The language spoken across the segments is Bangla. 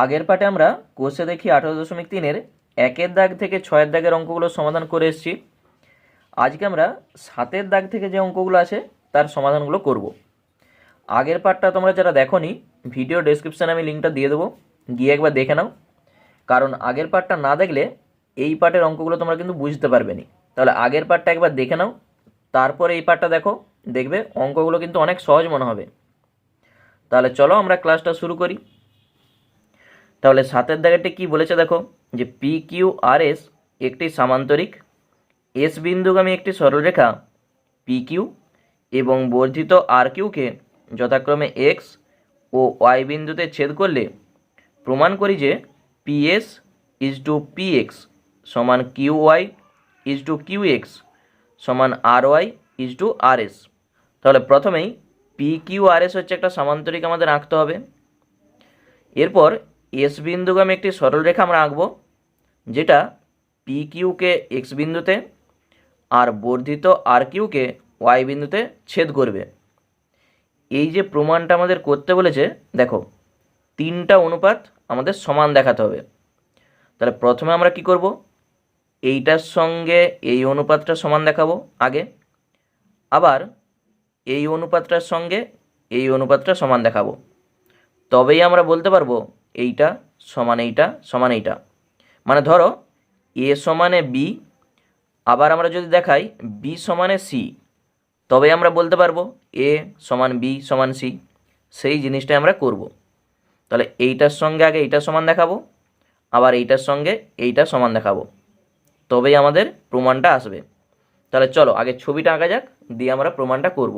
আগের পাঠে আমরা কোষে দেখি 18.3-এর 1-এর দাগ থেকে 6-এর দাগের অঙ্কগুলো সমাধান করে এসেছি। আজকে আমরা 7-এর দাগ থেকে যে অঙ্কগুলো আছে তার সমাধানগুলো করব। আগের পাঠটা তোমরা যারা দেখোনি, ভিডিও ডেসক্রিপশানে আমি লিঙ্কটা দিয়ে দেবো, গিয়ে একবার দেখে নাও। কারণ আগের পাঠটা না দেখলে এই পাঠের অঙ্কগুলো তোমরা কিন্তু বুঝতে পারবে না। তাহলে আগের পাঠটা একবার দেখে নাও, তারপরে এই পাঠটা দেখো, দেখবে অঙ্কগুলো কিন্তু অনেক সহজ মনে হবে। তাহলে চলো আমরা ক্লাসটা শুরু করি। তাহলে 7-এর দাগেরটি কী বলেছে দেখো, যে পি কিউ আর এস একটি সামান্তরিক, এস বিন্দুগামী একটি সরলরেখা পি কিউ এবং বর্ধিত আর কিউকে যথাক্রমে এক্স ও ওয়াই বিন্দুতে ছেদ করলে প্রমাণ করি যে P S is to P X সমান Q Y is to Q X সমান R Y is to R S. তাহলে প্রথমেই পি কিউ আর এস হচ্ছে একটা সামান্তরিক আমাদের আঁকতে হবে। এরপর এস বিন্দুগামী একটি সরলরেখা আমরা আঁকবো, যেটা পি কিউকে এক্স বিন্দুতে আর বর্ধিত আর কিউকে ওয়াই বিন্দুতে ছেদ করবে। এই যে প্রমাণটা আমাদের করতে বলেছে, দেখো 3টা অনুপাত আমাদের সমান দেখাতে হবে। তাহলে প্রথমে আমরা কি করব, এইটার সঙ্গে এই অনুপাতটা সমান দেখাবো আগে, আবার এই অনুপাতটার সঙ্গে এই অনুপাতটা সমান দেখাবো। তবেই আমরা বলতে পারবো এইটা সমান এইটা সমান এইটা। মানে ধরো এ সমানে বি, আবার আমরা যদি দেখাই বি সমানে সি, তবে আমরা বলতে পারবো এ সমান বি সমান সি। সেই জিনিসটাই আমরা করব। তাহলে এইটার সঙ্গে আগে এইটা সমান দেখাবো, আবার এইটার সঙ্গে এইটা সমান দেখাবো, তবেই আমাদের প্রমাণটা আসবে। তাহলে চলো আগে ছবিটা আঁকা যাক, দিয়ে আমরা প্রমাণটা করব।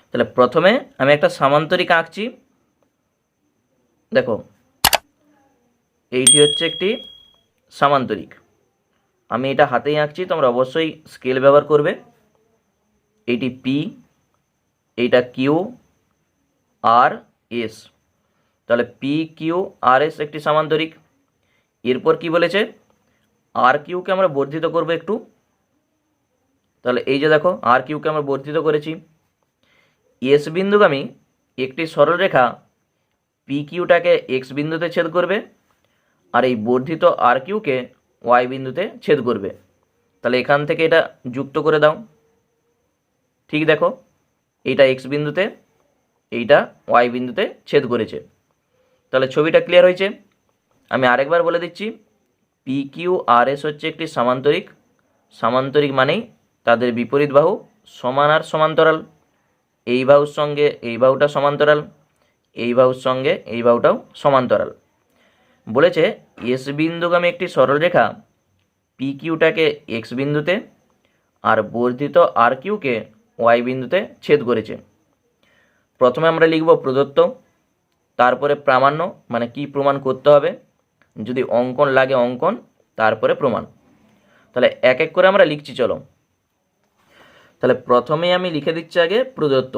তাহলে প্রথমে আমি একটা সামান্তরিক আঁকছি। দেখো এইটি হচ্ছে একটি সামান্তরিক। আমি এটা হাতেই আঁকছি, তোমরা অবশ্যই স্কেল ব্যবহার করবে। এইটি পি, এইটা কিউ আর এস। তাহলে পি কিউ আর এস একটি সামান্তরিক। এরপর কি বলেছে, আর কিউকে আমরা বর্ধিত করব একটু। তাহলে এই যে দেখো আর কিউকে আমরা বর্ধিত করেছি। এস বিন্দুগামী একটি সরলরেখা পি কিউটাকে এক্স বিন্দুতে ছেদ করবে, আর এই বর্ধিত আর কিউকে ওয়াই বিন্দুতে ছেদ করবে। তাহলে এখান থেকে এটা যুক্ত করে দাও। ঠিক দেখো, এইটা এক্স বিন্দুতে, এইটা ওয়াই বিন্দুতে ছেদ করেছে। তাহলে ছবিটা ক্লিয়ার হয়েছে। আমি আরেকবার বলে দিচ্ছি, পি কিউ আর এস হচ্ছে একটি সামান্তরিক। সামান্তরিক মানেই তাদের বিপরীত বাহু সমান আর সমান্তরাল। এই বাহুর সঙ্গে এই বাহুটা সমান্তরাল, এই বাহুর সঙ্গে এই বাহুটাও সমান্তরাল। বলেছে এস বিন্দুগামী একটি সরলরেখা পি কিউটাকে এক্স বিন্দুতে আর বর্ধিত আর কিউকে ওয়াই বিন্দুতে ছেদ করেছে। প্রথমে আমরা লিখব প্রদত্ত, তারপরে প্রামাণ্য মানে কি প্রমাণ করতে হবে, যদি অঙ্কন লাগে অঙ্কন, তারপরে প্রমাণ। তাহলে এক এক করে আমরা লিখছি চলো। তাহলে প্রথমেই আমি লিখে দিচ্ছি আগে প্রদত্ত,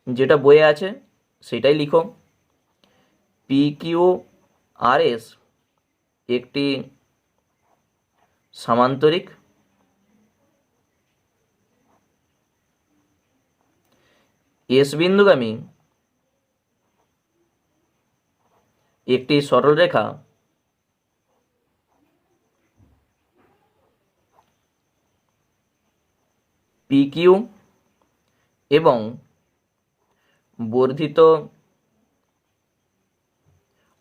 যেটা বইয়ে আছে সেটাই লিখো। পি কিউ আর এস একটি সামান্তরিক, এস বিন্দুগামী একটি সরলরেখা পি কিউ এবং বর্ধিত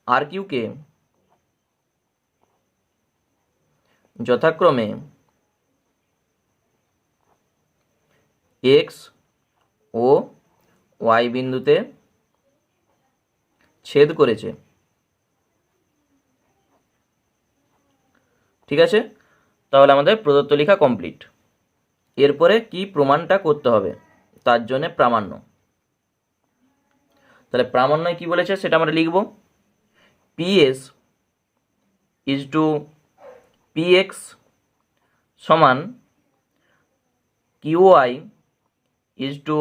আর কিউকে যথাক্রমে এক্স ও ওয়াই বিন্দুতে ছেদ করেছে। ঠিক আছে, তাহলে আমাদের প্রদত্ত লেখা কমপ্লিট। এরপরে কি প্রমাণটা করতে হবে, তার জন্য প্রামাণ্য। তাহলে প্রামাণ্যয় কি বলেছে সেটা আমরা লিখব। P S is to P X সমান Q Y is to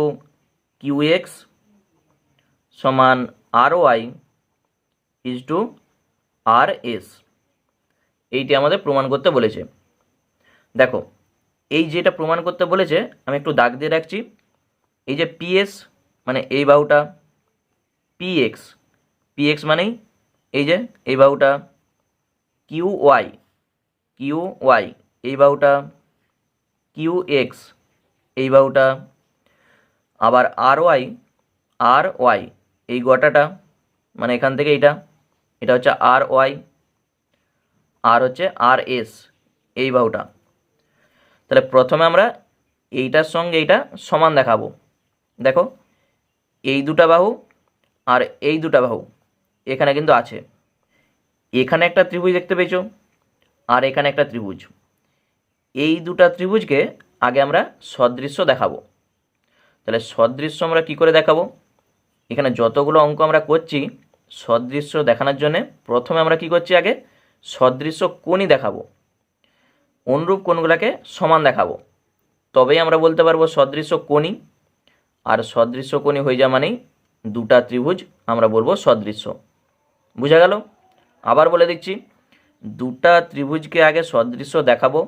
Q X সমান R Y is to R S. এইটি আমাদের প্রমাণ করতে বলেছে। দেখো এই যেটা প্রমাণ করতে বলেছে আমি একটু দাগ দিয়ে রাখছি। এই যে পিএস মানে এই বাহুটা, পিএক্স, পিএক্স মানেই এই যে এই বাহুটা কিউ ওয়াই, কিউ ওয়াই, এই বাহুটা কিউ এক্স, এই বাহুটা আবার আর ওয়াই, আর ওয়াই, এই গোটাটা মানে এখান থেকে এটা হচ্ছে আর ওয়াই, আর হচ্ছে আর এস, এই বাহুটা। তাহলে প্রথমে আমরা এইটার সঙ্গে এইটা সমান দেখাবো। দেখো এই দুটা বাহু আর এই দুটা বাহু এখানে কিন্তু আছে, এখানে একটা ত্রিভুজ দেখতে পেয়েছো আর এখানে একটা ত্রিভুজ, এই দুটা ত্রিভুজকে আগে আমরা সদৃশ্য দেখাবো। তাহলে সদৃশ্য আমরা কি করে দেখাবো? এখানে যতগুলো অঙ্ক আমরা করছি সদৃশ্য দেখানোর জন্য প্রথমে আমরা কি করছি, আগে সদৃশ্য কোণই দেখাবো, অনুরূপ কোণগুলোকে সমান দেখাবো, তবেই আমরা বলতে পারবো সদৃশ্য কোণই। আর সদৃশ্য কোণই হয়ে যাওয়া মানেই দুটা ত্রিভুজ আমরা বলবো সদৃশ্য। বুঝা গেল? আবার বলে দিচ্ছি, দুটা ত্রিভুজকে আগে সদৃশ্য দেখাবো,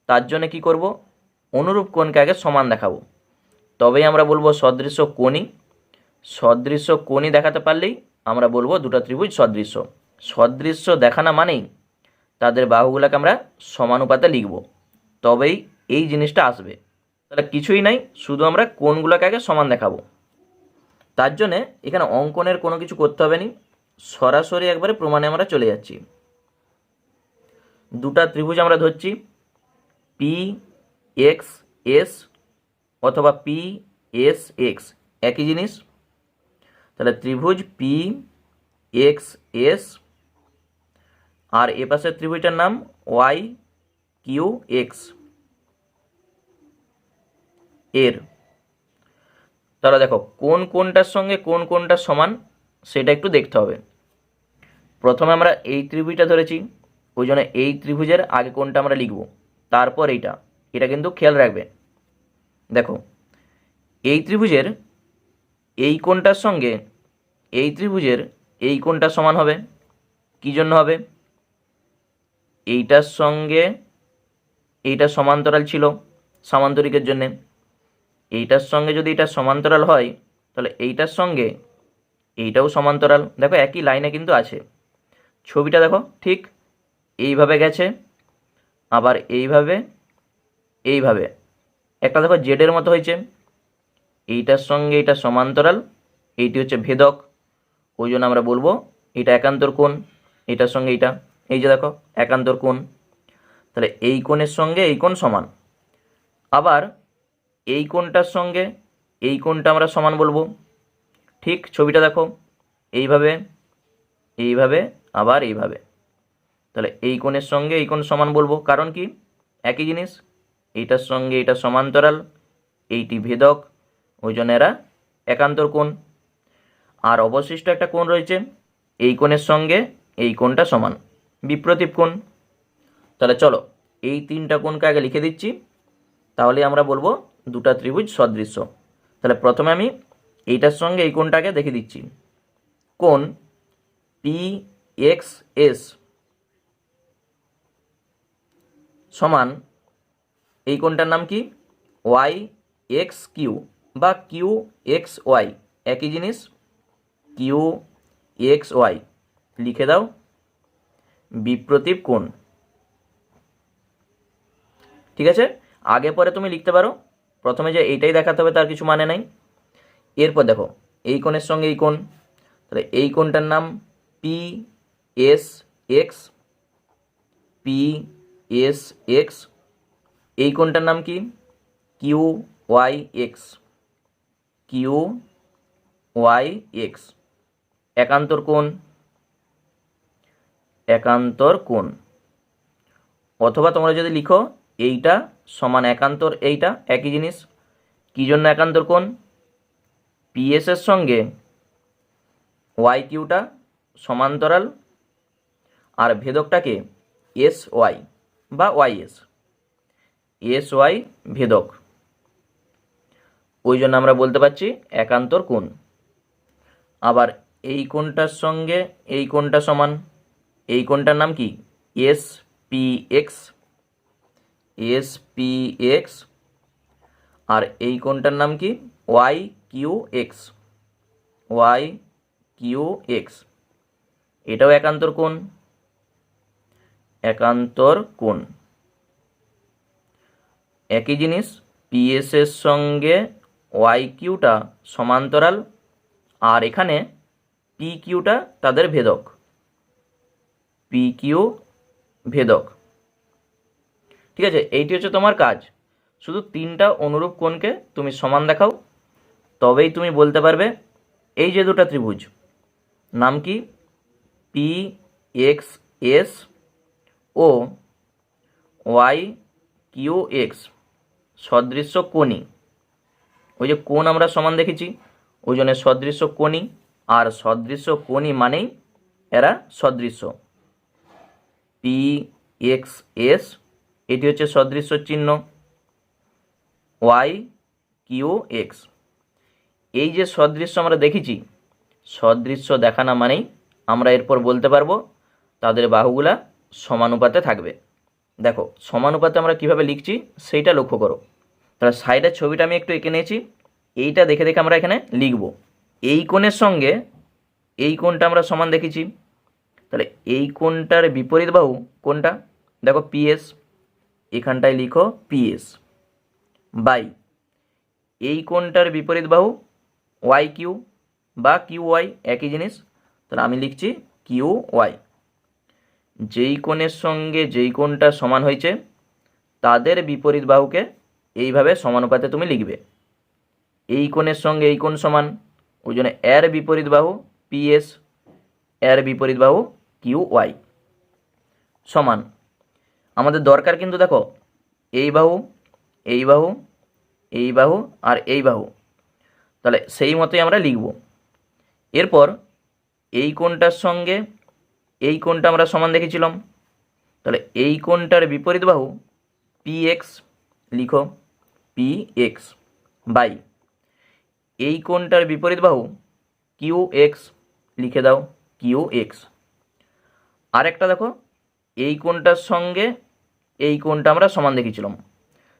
তার জন্য কি করব, অনুরূপ কোণকে আগে সমান দেখাবো, তবেই আমরা বলবো সদৃশ্য কোণই। সদৃশ্য কোণই দেখাতে পারলেই আমরা বলবো দুটো ত্রিভুজ সদৃশ্য। সদৃশ্য দেখানো মানেই তাদের বাহুগুলোকে আমরা সমানুপাতে লিখব, তবেই এই জিনিসটা আসবে। তাহলে কিছুই নাই, শুধু আমরা কোণগুলোকে আগে সমান দেখাবো। তার জন্যে এখানে অঙ্কনের কোনো কিছু করতে হবে না, সরাসরি একবারে প্রমাণে আমরা চলে যাচ্ছি। দুটা ত্রিভুজ আমরা ধরছি, পি এক্স এস অথবা পি এস এক্স, একই জিনিস। তাহলে ত্রিভুজ পি এক্স এস আর এ পাশের ত্রিভুজটার নাম ওয়াই কিউ এক্স এর। তাহলে দেখো কোন কোনটার সঙ্গে কোন কোনটা সমান সেটা একটু দেখতে হবে। প্রথমে আমরা এই ত্রিভুজটা ধরেছি, ওই জন্য এই ত্রিভুজের আগে কোনটা আমরা লিখব, তারপর এটা কিন্তু খেয়াল রাখবে। দেখো এই ত্রিভুজের এই কোণটার সঙ্গে এই ত্রিভুজের এই কোণটা সমান হবে। কি জন্য হবে? এইটার সঙ্গে এইটা সমান্তরাল ছিল, সামান্তরিকের জন্যে। এইটার সঙ্গে যদি এটা সমান্তরাল হয় তাহলে এইটার সঙ্গে এইটাও সমান্তরাল। দেখো একই লাইনে কিন্তু আছে, ছবিটা দেখো ঠিক এইভাবে গেছে, আবার এইভাবে এইভাবে একটা দেখো জেডের মতো হয়েছে। এইটার সঙ্গে এটা সমান্তরাল, এইটি হচ্ছে ভেদক, ওই জন্য আমরা বলবো এটা একান্তর কোণ। এটার সঙ্গে এইটা, এই যে দেখো একান্তর কোণ, তাহলে এই কোণের সঙ্গে এই কোণ সমান। আবার এই কোণটার সঙ্গে এই কোণটা আমরা সমান বলবো, ঠিক ছবিটা দেখো এইভাবে এইভাবে আবার এইভাবে, তাহলে এই কোণের সঙ্গে এই কোণ সমান বলবো, কারণ কি একই জিনিস, এইটার সঙ্গে এটা সমান্তরাল, এইটি ভেদক, ওই জন্য এরা একান্তর কোণ। আর অবশিষ্ট একটা কোণ রয়েছে, এই কোণের সঙ্গে এই কোণটা সমান, বিপ্রতীপ কোণ। তাহলে চলো এই তিনটা কোণকে আগে লিখে দিচ্ছি, তাহলে আমরা বলবো দুটা ত্রিভুজ সদৃশ্য। তাহলে প্রথমে আমি এইটার সঙ্গে এই কোণটাকে দেখে দিচ্ছি। কোণ পি এক্স এস সমান, এই কোণটার নাম কি, ওয়াই এক্স কিউ বা কিউ এক্স ওয়াই, একই জিনিস, কিউ এক্স ওয়াই লিখে দাও, বিপ্রতীপ কোণ। ঠিক আছে, আগে পরে তুমি লিখতে পারো, প্রথমে যে এইটাই দেখাতে হবে তার কিছু মানে নাই। এরপর দেখো এই কোণের সঙ্গে এই কোণ, তাহলে এই কোণটার নাম P S X, P S X. এই কোণটার নাম কি, Q Y X, Q Y X, একান্তর কোণ, একান্তর কোণ। অথবা তোমরা যদি লিখো এইটা সমান একান্তর এইটা, একই জিনিস। কি জন্য একান্তর কোণ? পিএস এর সঙ্গে ওয়াই কিউটা সমান্তরাল, আর ভেদকটাকে এস ওয়াই বা ওয়াই এস, এস ওয়াই ভেদক, ওই জন্য আমরা বলতে পারছি একান্তর কোণ। আবার এই কোণটার সঙ্গে এই কোণটা সমান, এই কোণটার নাম কি, S P X, S P X. আর এই কোণটার নাম কি, Y Q X, Y Q X, এটাও একান্তর কোণ, একান্তর কোণ। একই জিনিস, পিএস এর সঙ্গে ওয়াই কিউটা সমান্তরাল, আর এখানে পি কিউটা তাদের ভেদক, পি কিউ ভেদক। ঠিক আছে, এইটি হচ্ছে তোমার কাজ। শুধু তিনটা অনুরূপ কোণকে তুমি সমান দেখাও, তবেই তুমি বলতে পারবে এই যে দুটো ত্রিভুজ, নাম কি, পি এক্স এস ও ওয়াই কিউ এক্স সদৃশ্য কোণী। ওই যে কোণ আমরা সমান দেখেছি, ওই জন্য সদৃশ্য কোণী, আর সদৃশ্য কোণী মানেই এরা সদৃশ্য। পি এক্স এস এটি হচ্ছে সদৃশ্য চিহ্ন, ওয়াই কিউ এক্স। এই যে সদৃশ্য আমরা দেখেছি, সদৃশ্য দেখানো মানেই আমরা এরপর বলতে পারবো তাদের বাহুগুলা সমানুপাতে থাকবে। দেখো সমানুপাতে আমরা কিভাবে লিখছি সেইটা লক্ষ্য করো। তাহলে সাইডের ছবিটা আমি একটু এঁকে নিয়েছি, এইটা দেখে দেখে আমরা এখানে লিখব। এই কোণের সঙ্গে এই কোণটা আমরা সমান দেখেছি, তাহলে এই কোণটার বিপরীত বাহু কোনটা, দেখো পিএস, এখানটায় লিখো পিএস বাই এই কোণটার বিপরীত বাহু ওয়াই কিউ বা কিউ ওয়াই, একই জিনিস। তাহলে আমি লিখছি কিউ ওয়াই। যেই কোণের সঙ্গে যেই কোণটা সমান হয়েছে তাদের বিপরীত বাহুকে এইভাবে সমানুপাতে তুমি লিখবে। এই কোণের সঙ্গে এই কোণ সমান, ওই জন্য এর বিপরীত বাহু পিএস, এর বিপরীত বাহু কিউ ওয়াই সমান। আমাদের দরকার কিন্তু দেখো এই বাহু, এই বাহু, এই বাহু আর এই বাহু, তাহলে সেই মতোই আমরা লিখব। এরপর এই কোণটার সঙ্গে এই কোণটা আমরা সমান দেখেছিলাম, তাহলে এই কোণটার বিপরীত বাহু পি এক্স, লিখো পি এক্স বাই এই কোণটার বিপরীত বাহু কিউ এক্স, লিখে দাও কিউ এক্স। আরেকটা দেখো এই কোণটার সঙ্গে এই কোণটা আমরা সমান দেখেছিলাম,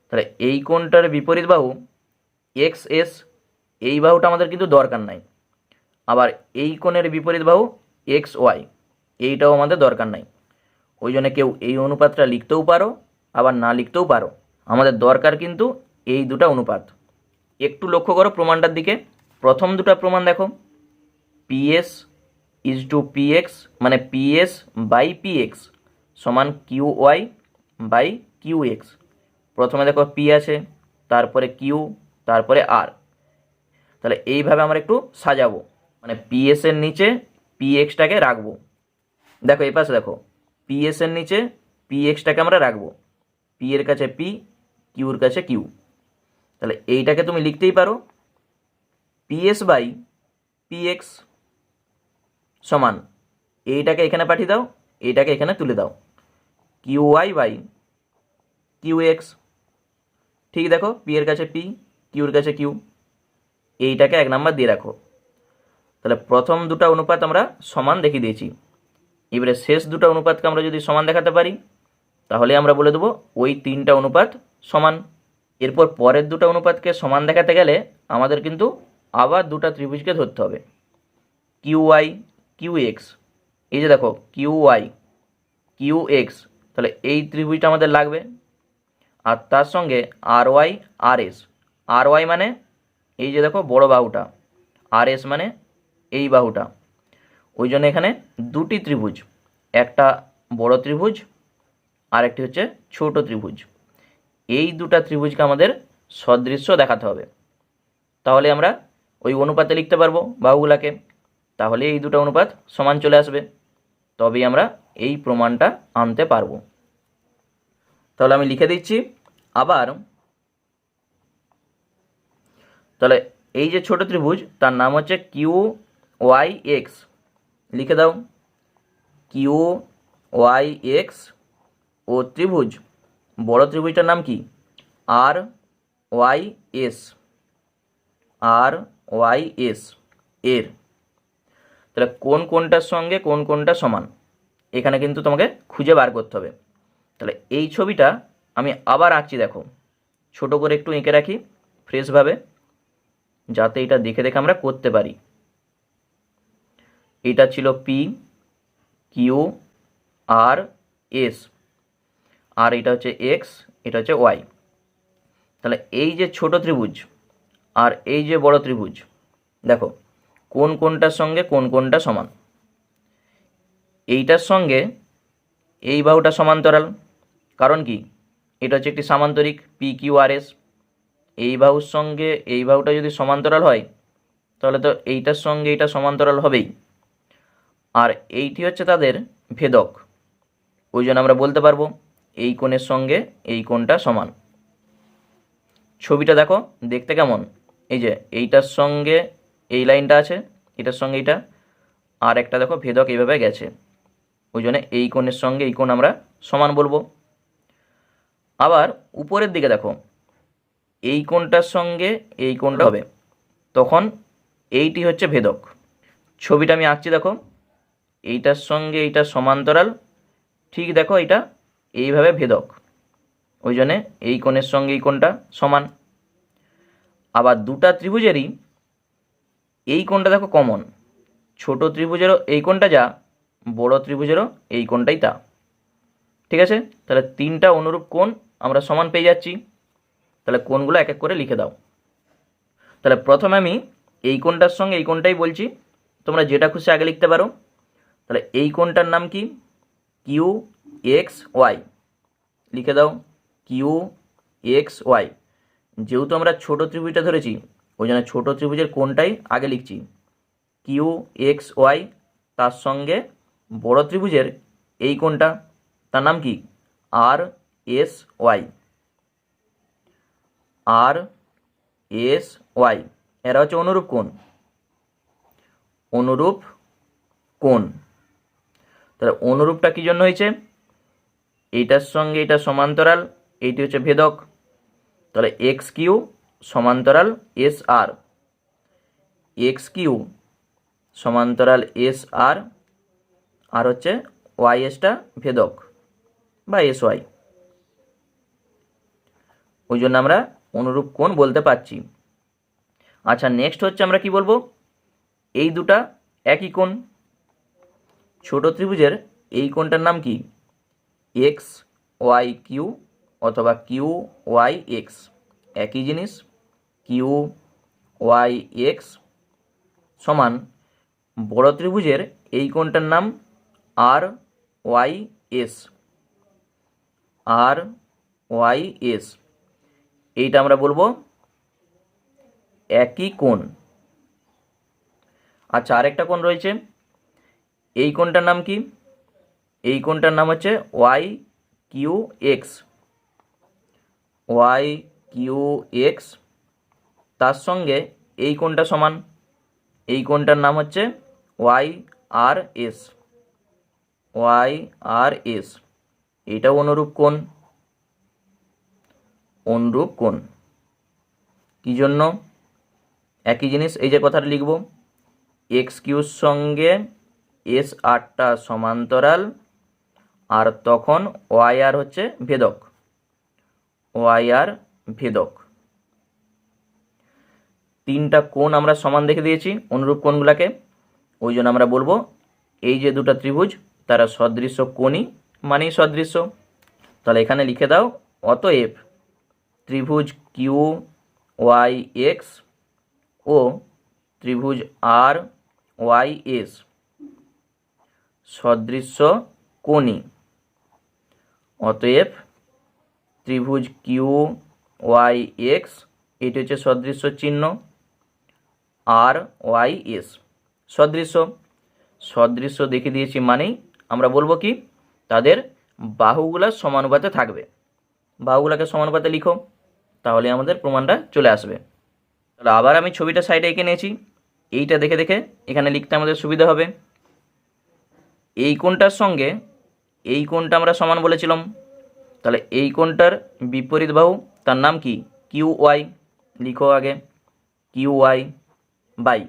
তাহলে এই কোণটার বিপরীত বাহু এক্স এস, এই বাহুটা আমাদের কিন্তু দরকার নাই। আবার এই কোণের বিপরীত বাহু এক্স ওয়াই, এইটাও আমাদের দরকার নাই। ওই জন্য কেউ এই অনুপাতটা লিখতেও পারো আবার না লিখতেও পারো, আমাদের দরকার কিন্তু এই দুটা অনুপাত। একটু লক্ষ্য করো প্রমাণটার দিকে। প্রথম দুটা প্রমাণ দেখো, পিএস ইজ টু পিএক্স মানে পিএস বাই পিএক্স সমান Q Y by Q X. প্রথমে দেখো পি আছে, তারপরে কিউ, তারপরে আর। তাহলে এইভাবে আমরা একটু সাজাবো, মানে পিএস এর নিচে পিএক্সটাকে রাখবো। দেখো এই পাশে দেখো পিএস এর নিচে পিএক্সটাকে আমরা রাখবো, পি এর কাছে পি, কিউর কাছে কিউ। তাহলে এইটাকে তুমি লিখতেই পারো পিএস বাই পিএক্স সমান, এইটাকে এখানে পাঠিয়ে দাও, এইটাকে এখানে তুলে দাও, Q Y by Q X. ঠিক দেখো পি এর কাছে পি, কিউর কাছে কিউ, এইটাকে 1 নাম্বার দিয়ে রাখো। তাহলে প্রথম দুটো অনুপাত আমরা সমান দেখিয়ে দিয়েছি। এবারে শেষ দুটো অনুপাতকে আমরা যদি সমান দেখাতে পারি তাহলে আমরা বলে দেবো ওই তিনটা অনুপাত সমান। এরপর পরের দুটো অনুপাতকে সমান দেখাতে গেলে আমাদের কিন্তু আবার দুটো ত্রিভুজকে ধরতে হবে, কিউ ওয়াই কিউ এক্স। এই যে দেখো কিউ ওয়াই কিউ এক্স, তাহলে এই ত্রিভুজটা আমাদের লাগবে। আর তার সঙ্গে আর ওয়াই আর এস, আর ওয়াই মানে এই যে দেখো বড় বাহুটা, আর এস মানে এই বাহুটা। ওই জন্য এখানে দুটি ত্রিভুজ, একটা বড় ত্রিভুজ আর একটি হচ্ছে ছোট ত্রিভুজ। এই দুটো ত্রিভুজকে আমাদের সদৃশ্য দেখাতে হবে, তাহলে আমরা ওই অনুপাতে লিখতে পারবো বাহুগুলাকে। তাহলে এই দুটো অনুপাত সমান চলে আসবে, তবেই আমরা এই প্রমাণটা আনতে পারবো। তাহলে আমি লিখে দিচ্ছি আবার। তাহলে এই যে ছোট ত্রিভুজ তার নাম হচ্ছে কিউ ওয়াই এক্স, লিখে দাও কিউ ওয়াই এক্স। ও ত্রিভুজ বড় ত্রিভুজটার নাম কি, আর ওয়াই এস, আর ওয়াই এস এর। তাহলে কোন কোনটার সঙ্গে কোন কোনটা সমান এখানে কিন্তু তোমাকে খুঁজে বার করতে হবে। তাহলে এই ছবিটা আমি আবার আঁকছি, দেখো ছোট করে একটু এঁকে রাখি ফ্রেশভাবে, যাতে এটা দেখে দেখে আমরা করতে পারি। এটা ছিল পি, কিউ আর এস, আর এটা হচ্ছে এক্স, এটা হচ্ছে ওয়াই। তাহলে এই যে ছোট ত্রিভুজ আর এই যে বড় ত্রিভুজ, দেখো কোন কোনটার সঙ্গে কোন কোনটা সমান। এইটার সঙ্গে এই বাহুটা সমান্তরাল, কারণ কি এটা হচ্ছে একটি সামান্তরিক পি কিউ আর এস। এই বাহুর সঙ্গে এই বাহুটা যদি সমান্তরাল হয় তাহলে তো এইটার সঙ্গে এইটা সমান্তরাল হবেই। আর এইটি হচ্ছে তাদের ভেদক, ওই জন্য আমরা বলতে পারবো এই কোণের সঙ্গে এই কোণটা সমান। ছবিটা দেখো দেখতে কেমন, এই যে এইটার সঙ্গে এই লাইনটা আছে, এটার সঙ্গে এইটা, আর একটা দেখো ভেদক এইভাবে গেছে, ওই জন্য এই কোণের সঙ্গে এই কোণ আমরা সমান বলবো। আবার উপরের দিকে দেখো এই কোণটার সঙ্গে এই কোণটা হবে, তখন এইটি হচ্ছে ভেদক। ছবিটা আমি আঁকছি, দেখো এইটার সঙ্গে এইটা সমান্তরাল, ঠিক দেখো এটা এইভাবে ভেদক, ওই জন্যে এই কোণের সঙ্গে এই কোণটা সমান। আবার দুটা ত্রিভুজেরই এই কোণটা দেখো কমন, ছোট ত্রিভুজেরও এই কোণটা যা, বড় ত্রিভুজেরও এই কোণটাই তা। ঠিক আছে, তাহলে তিনটা অনুরূপ কোণ আমরা সমান পেয়ে যাচ্ছি। তাহলে কোণগুলো এক এক করে লিখে দাও। তাহলে প্রথমে আমি এই কোণটার সঙ্গে এই কোণটাই বলছি, তোমরা যেটা খুশি আগে লিখতে পারো। তাহলে এই কোণটার নাম কি, কিউ এক্স ওয়াই, লিখে দাও কিউ এক্স ওয়াই। যেহেতু আমরা ছোট ত্রিভুজটা ধরেছি ওই জন্য ছোট ত্রিভুজের কোণটাই আগে লিখছি, কিউ এক্স ওয়াই। তার সঙ্গে বড় ত্রিভুজের এই কোণটা, তার নাম কি, আর S Y, R S Y. এরা হচ্ছে অনুরূপ কোণ, অনুরূপ কোণ। তাহলে অনুরূপটা কী জন্য হয়েছে, এইটার সঙ্গে এটা সমান্তরাল, এইটি হচ্ছে ভেদক। তাহলে এক্স কিউ সমান্তরাল এস আর, এক্স কিউ সমান্তরাল এস আর, আর হচ্ছে ওয়াই এসটা ভেদক বা এস ওয়াই, ওই জন্য আমরা অনুরূপ কোণ বলতে পারছি। আচ্ছা, নেক্সট হচ্ছে আমরা কি বলবো, এই দুটা একই কোণ। ছোট ত্রিভুজের এই কোণটার নাম কি, এক্স ওয়াই কিউ অথবা কিউ ওয়াই এক্স, একই জিনিস, কিউ ওয়াই এক্স সমান বড় ত্রিভুজের এই কোণটার নাম আর ওয়াই এস, আর ওয়াই এস। এইটা আমরা বলবো একই কোণ। আচ্ছা, আরেকটা কোণ রয়েছে, এই কোণটার নাম কি, এই কোণটার নাম হচ্ছে Y Q X, Y Q X. তার সঙ্গে এই কোণটা সমান, এই কোণটার নাম হচ্ছে Y R S, Y R S. এটাও অনুরূপ কোণ, অনুরূপ কোণ। কী জন্য, একই জিনিস, এই যে কথাটা লিখব, এক্স কিউর সঙ্গে এস আরটা সমান্তরাল, আর তখন ওয়াই আর হচ্ছে ভেদক, ওয়াই আর ভেদক। তিনটা কোণ আমরা সমান দেখে দিয়েছি অনুরূপ কোণগুলোকে, ওই জন্য আমরা বলবো এই যে দুটো ত্রিভুজ তারা সদৃশ্য কোণই মানেই সদৃশ্য। তাহলে এখানে লিখে দাও, অতএব ত্রিভুজ কিউ ওয়াই এক্স ও ত্রিভুজ আর ওয়াই এস সদৃশ্য কোণী। অতএব ত্রিভুজ কিউ ওয়াই এক্স, এটি হচ্ছে সদৃশ্য চিহ্ন, আর ওয়াই এস সদৃশ্য, সদৃশ্য দেখে দিয়েছি মানেই আমরা বলবো কি, তাদের বাহুগুলা সমানুপাতে থাকবে। বাহুগুলাকে সমানুপাতে লিখো, তাহলে আমাদের প্রমাণটা চলে আসবে। তাহলে আবার আমি ছবিটা সাইডে এঁকে নিয়েছি, এইটা দেখে দেখে এখানে লিখতে আমাদের সুবিধা হবে। এই কোণটার সঙ্গে এই কোণটা আমরা সমান বলেছিলাম, তাহলে এই কোণটার বিপরীত বাহু তার নাম কি, কিউ ওয়াই। লিখো আগে কিউ ওয়াই বাই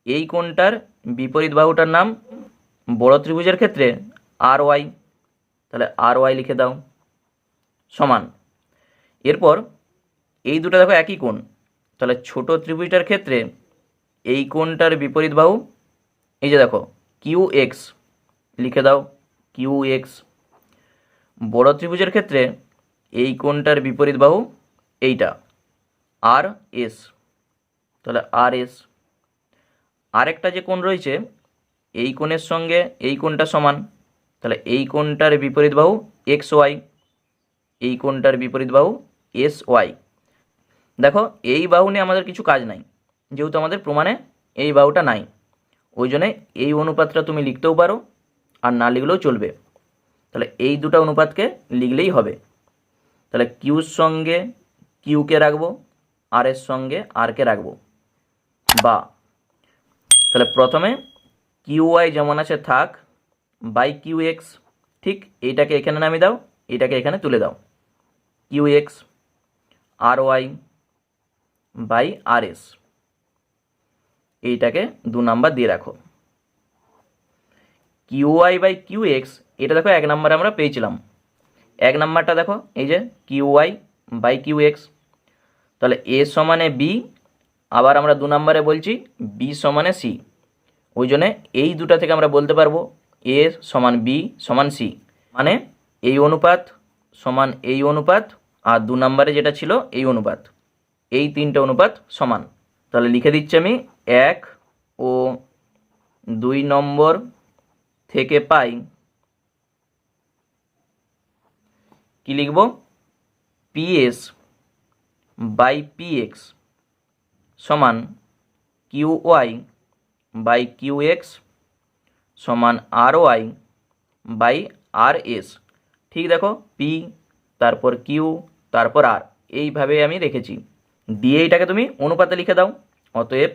এই কোণটার বিপরীত বাহুটার নাম বড় ত্রিভুজের ক্ষেত্রে আর ওয়াই, তাহলে আর ওয়াই লিখে দাও সমান। এরপর এই দুটো দেখো একই কোণ, তাহলে ছোট ত্রিভুজটার ক্ষেত্রে এই কোণটার বিপরীত বাহু এই যে দেখো কিউ এক্স, লিখে দাও কিউ এক্স। বড় ত্রিভুজের ক্ষেত্রে এই কোণটার বিপরীত বাহু এইটা আর এস, তাহলে আর এস। আরেকটা যে কোণ রয়েছে এই কোণের সঙ্গে এই কোণটা সমান, তাহলে এই কোণটার বিপরীত বাহু এক্স ওয়াই, এই কোণটার বিপরীত বাহু এস ওয়াই। দেখো এই বাহু নিয়ে আমাদের কিছু কাজ নাই, যেহেতু আমাদের প্রমাণে এই বাহুটা নাই, ওই জন্যে এই অনুপাতটা তুমি লিখতেও পারো আর না লিখলেও চলবে। তাহলে এই দুটো অনুপাতকে লিখলেই হবে। তাহলে কিউর সঙ্গে কিউকে রাখবো, আর এর সঙ্গে আরকে রাখবো, বা তাহলে প্রথমে কিউ ওয়াই যেমন আছে থাক, বাই কিউ এক্স, ঠিক এইটাকে এখানে নামিয়ে দাও, এটাকে এখানে তুলে দাও, Q X R Y by R S, এইটাকে 2 নাম্বার দিয়ে রাখো। Q Y by Q X, এটা দেখো 1 নাম্বারে আমরা পেয়েছিলাম। 1 নাম্বারটা দেখো এই যে Q Y by Q X, তাহলে এ সমানে বি, আবার আমরা 2 নাম্বারে বলছি বি সমানে সি, ওই জন্যে এই দুটা থেকে আমরা বলতে পারবো এ সমান বি সমান সি, মানে এই অনুপাত সমান এই অনুপাত, আর 2 নাম্বারে যেটা ছিল এই অনুপাত, এই 3টে অনুপাত সমান। তাহলে লিখে দিচ্ছি আমি 1 ও 2 নম্বর থেকে পাই, কি লিখব, পিএস বাই পিএক্স সমান Q Y by Q X সমান R Y by R S. ঠিক দেখো পি, তারপর কিউ, তারপর আর, এইভাবে আমি রেখেছি। দিয়ে এইটাকে তুমি অনুপাতে লিখে দাও। অতএব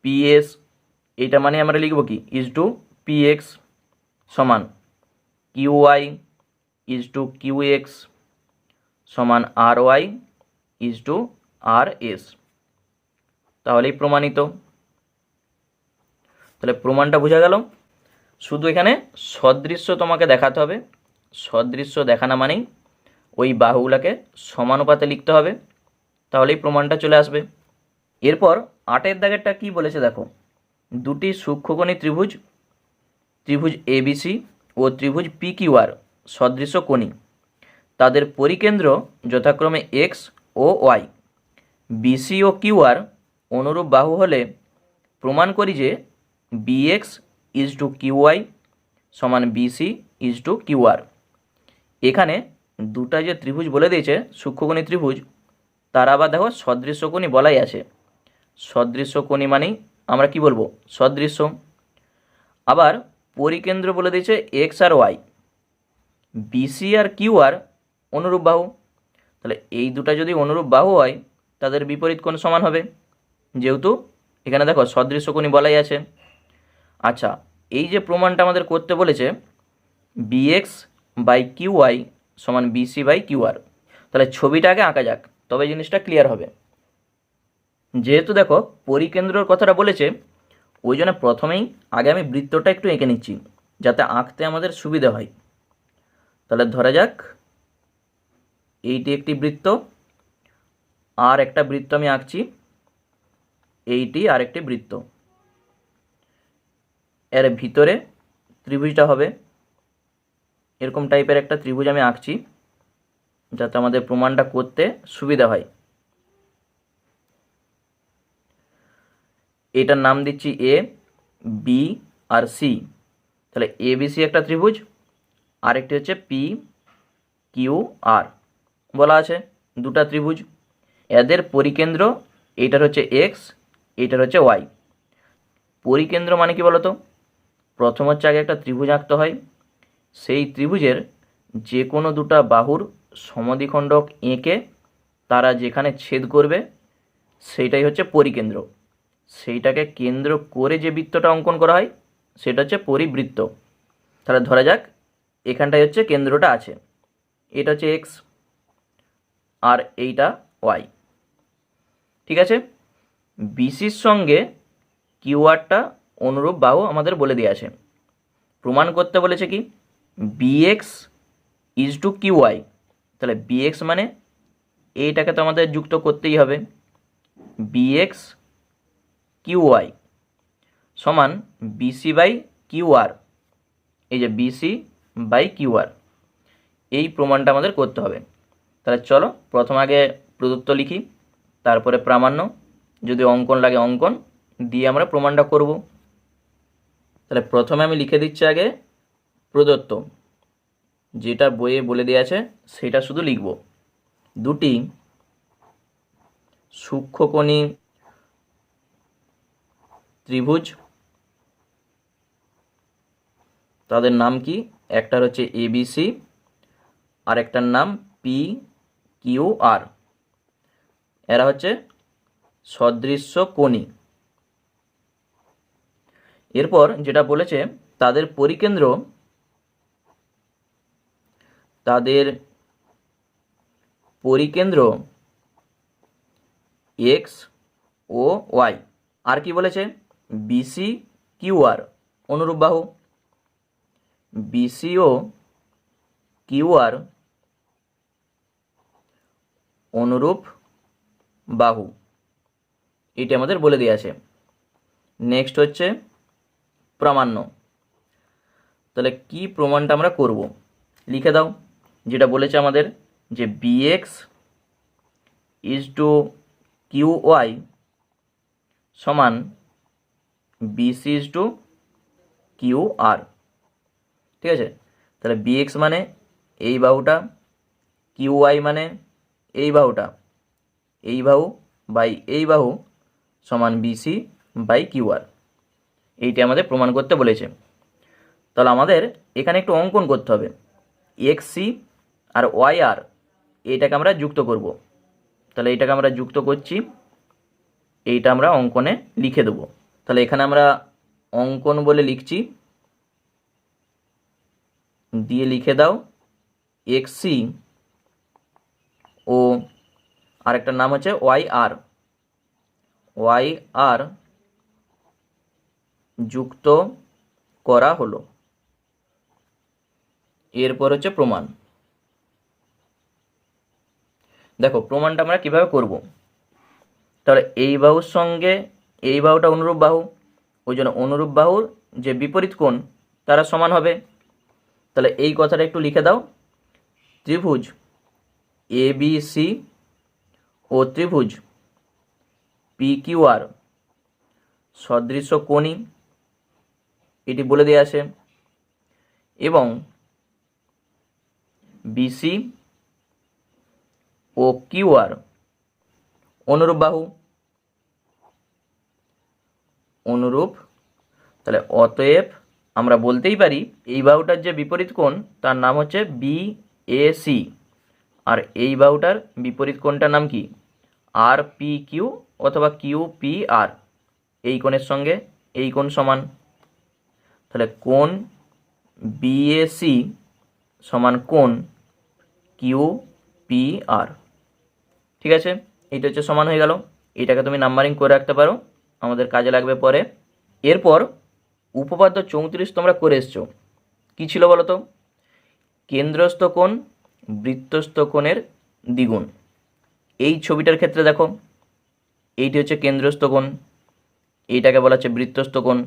পিএস, এইটা মানে আমরা লিখব কি, ইজ টু পিএক্স সমান Q Y is to Q X সমান R Y is to R S. তাহলেই প্রমাণিত। তাহলে প্রমাণটা বোঝা গেল। শুধু এখানে সদৃশ্য তোমাকে দেখাতে হবে, সদৃশ্য দেখানো মানেই ওই বাহুগুলোকে সমানুপাতে লিখতে হবে, তাহলেই প্রমাণটা চলে আসবে। এরপর 8 দাগেরটা কি বলেছে দেখো, দুটি সূক্ষ্মকোণী ত্রিভুজ, ত্রিভুজ এবিসি ও ত্রিভুজ পিকিউআর সদৃশ্য কোণী, তাদের পরিকেন্দ্র যথাক্রমে এক্স ও ওয়াই, বিসি ও কিউআর অনুরূপ বাহু হলে প্রমাণ করি যে বিএক্স ইজ টু কিউআই সমান বিসি ইজ টু কিউআর। এখানে দুটা যে ত্রিভুজ বলে দিয়েছে সূক্ষ্মকোণী ত্রিভুজ, তার আবার দেখো সদৃশ্যকোণী বলাই আছে। সদৃশ্যকোণী মানেই আমরা কি বলবো, সদৃশ্য। আবার পরিকেন্দ্র বলে দিয়েছে এক্স আর ওয়াই, বিসি আর কিউআর অনুরূপ বাহু। তাহলে এই দুটা যদি অনুরূপ বাহু হয় তাদের বিপরীত কোণ সমান হবে, যেহেতু এখানে দেখো সদৃশ্যকোণী বলাই আছে। আচ্ছা, এই যে প্রমাণটা আমাদের করতে বলেছে বিএক্স বাই কিউআই সমান বিসি বাই কিউআর, তাহলে ছবিটা আগে আঁকা যাক, তবে জিনিসটা ক্লিয়ার হবে। যেহেতু দেখো পরিকেন্দ্রর কথাটা বলেছে, ওই জন্য প্রথমেই আগে আমি বৃত্তটা একটু এঁকে নিচ্ছি যাতে আঁকতে আমাদের সুবিধা হয়। তাহলে ধরা যাক এইটি একটি বৃত্ত, আর একটা বৃত্ত আমি আঁকছি, এইটি আরেকটি বৃত্ত, এর ভিতরে ত্রিভুজটা হবে এরকম টাইপের একটা ত্রিভুজ আমি আঁকছি যাতে আমাদের প্রমাণটা করতে সুবিধা হয়। এটার নাম দিচ্ছি এ, বি আর সি। তাহলে এ বি সি একটা ত্রিভুজ, আরেকটি হচ্ছে পি কিউ আর বলা আছে, দুটা ত্রিভুজ। এদের পরিকেন্দ্র এইটার হচ্ছে এক্স, এইটার হচ্ছে ওয়াই। পরিকেন্দ্র মানে কি বলতো, প্রথম হচ্ছে আগে একটা ত্রিভুজ আঁকতে হয়, সেই ত্রিভুজের যে কোনো দুটা বাহুর সমদ্বিখণ্ডক এঁকে তারা যেখানে ছেদ করবে সেইটাই হচ্ছে পরিকেন্দ্র। সেইটাকে কেন্দ্র করে যে বৃত্তটা অঙ্কন করা হয় সেটা হচ্ছে পরিবৃত্ত। তাহলে ধরা যাক এখানটায় হচ্ছে কেন্দ্রটা আছে, এটা হচ্ছে এক্স আর এইটা ওয়াই। ঠিক আছে, বিসির সঙ্গে কিউআরটা অনুরূপ বাহু আমাদের বলে দেওয়া আছে। প্রমাণ করতে বলেছে কি, বিএক্স ইজ টু কিউআই। তাহলে বিএক্স মানে এইটাকে তো আমাদের যুক্ত করতেই হবে, বিএক্স কিউআই সমান বিসি বাই কিউআর, এই যে বিসি বাই কিউআর, এই প্রমাণটা আমাদের করতে হবে। তাহলে চলো প্রথম আগে প্রদত্ত লিখি, তারপরে প্রামাণ্য, যদি অঙ্কন লাগে অঙ্কন দিয়ে আমরা প্রমাণটা করব। তাহলে প্রথমে আমি লিখে দিচ্ছি আগে প্রদত্ত, যেটা বইয়ে বলে দেওয়া আছে সেটা শুধু লিখব। দুটি সূক্ষ্মকোণী ত্রিভুজ, তাদের নাম কি, একটার হচ্ছে এবিসি আর একটার নাম পি কিউ আর, এরা হচ্ছে সদৃশ্য কোণী। এরপর যেটা বলেছে তাদের পরিকেন্দ্র এক্স ও ওয়াই, আর কি বলেছে বিসি কিউআর অনুরূপ বাহু, বিসি ও কিউআর অনুরূপ বাহু, এটা আমাদের বলে দেওয়া আছে। নেক্সট হচ্ছে প্রামাণ্য। তাহলে কি প্রমাণটা আমরা করব, লিখে দাও। যেটা বলেছে আমাদের যে BX is to Q Y সমান BC is to Q R. ঠিক আছে, তাহলে বিএক্স মানে এই বাহুটা, কিউ ওয়াই মানে এই বাহুটা, এই বাহু বাই এই বাহু সমান বিসি বাই কিউ আর, এইটা আমাদের প্রমাণ করতে বলেছে। তাহলে আমাদের এখানে একটু অঙ্কন করতে হবে, এক্স সি আর ওয়াই আর, এইটাকে আমরা যুক্ত করব। তাহলে এইটাকে আমরা যুক্ত করছি, এইটা আমরা অঙ্কনে লিখে দেবো। তাহলে এখানে আমরা অঙ্কন বলে লিখছি, দিয়ে লিখে দাও এক্স সি ও আরেকটার নাম হচ্ছে ওয়াই আর যুক্ত করা হলো। এরপর হচ্ছে প্রমাণ। দেখো প্রমাণটা আমরা কিভাবে করব। তাহলে এই বাহুর সঙ্গে এই বাহুটা অনুরূপ বাহু, ওই জন্য অনুরূপ বাহুর যে বিপরীত কোণ তারা সমান হবে। তাহলে এই কথাটা একটু লিখে দাও, ত্রিভুজ এ বি সি ও ত্রিভুজ পি কিউ আর সদৃশ্য কোণী, এটি বলে দেওয়া আছে, এবং বিসি ও কিউ আর অনুরূপ বাহু অনুরূপ। তাহলে অতএব আমরা বলতেই পারি এই বাহুটার যে বিপরীত কোণ তার নাম হচ্ছে বি এ সি, আর এই বাহুটার বিপরীত কোণটার নাম কি আর পি কিউ অথবা কিউ পি আর, এই কোণের সঙ্গে এই কোণ সমান। তাহলে কোণ বিএসি সমান কোণ কিউ পি আর। ঠিক আছে, এইটা হচ্ছে সমান হয়ে গেল। এটাকে তুমি নাম্বারিং করে রাখতে পারো, আমাদের কাজে লাগবে পরে। এরপর উপপাদ্য 34 তোমরা করে এসছো, কী ছিল বলো তো, কেন্দ্রস্থ কোণ বৃত্তস্থ কোণের দ্বিগুণ। এই ছবিটার ক্ষেত্রে দেখো এইটি হচ্ছে কেন্দ্রস্থ কোণ, এইটাকে বলা হচ্ছে বৃত্তস্থ কোণ।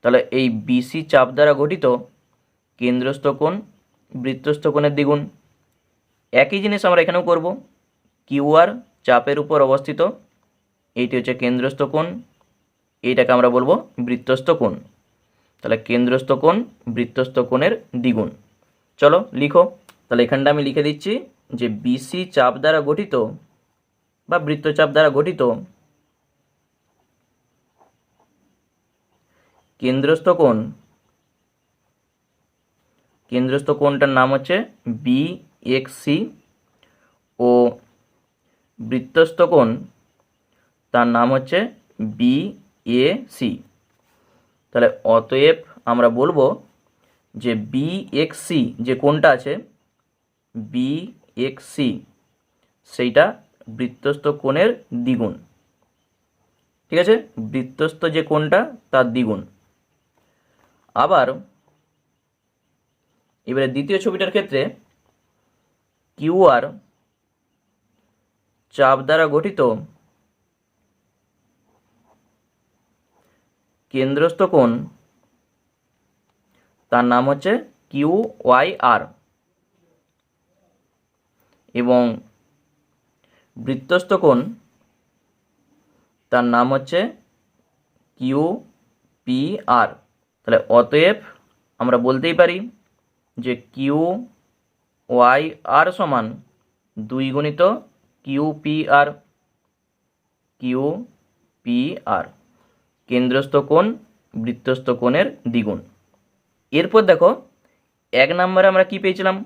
তাহলে এই বিসি চাপ দ্বারা গঠিত কেন্দ্রস্থ কোণ বৃত্তস্থ কোণের দ্বিগুণ। একই জিনিস আমরা এখানেও করব, কিউআর চাপের উপর অবস্থিত, এইটি হচ্ছে কেন্দ্রস্থ কোণ, এইটাকে আমরা বলবো বৃত্তস্থ কোণ। তাহলে কেন্দ্রস্থ কোণ বৃত্তস্থ কোণের দ্বিগুণ। চলো লিখো। তাহলে এখানটা আমি লিখে দিচ্ছি যে বিসি চাপ দ্বারা গঠিত বা বৃত্তচাপ দ্বারা গঠিত কেন্দ্রস্থ কোণটার নাম হচ্ছে বি এক্স সি ও বৃত্তস্থ কোণ তার নাম হচ্ছে বি এ সি। তাহলে অতএব আমরা বলবো যে বি এক্স সি যে কোণটা আছে বি এক্স সি সেইটা বৃত্তস্থ কোণের দ্বিগুণ। ঠিক আছে, বৃত্তস্থ যে কোণটা তার দ্বিগুণ। আবার এবারে দ্বিতীয় ছবিটার ক্ষেত্রে কিউআর চাপ দ্বারা গঠিত কেন্দ্রস্থ কোণ তার নাম হচ্ছে কিউ ওয়াই আর, এবং বৃত্তস্থ কোণ তার নাম হচ্ছে কিউ পি আর। তাহলে অতএব আমরা বলতেই পারি যে কিউ ওয়াই আর সমান 2 গুণিত Q P R, Q P R কেন্দ্রস্থ কোণ বৃত্তস্থ কোণের দ্বিগুণ। এরপর দেখো 1 নম্বরে আমরা কি পেয়েছিলাম,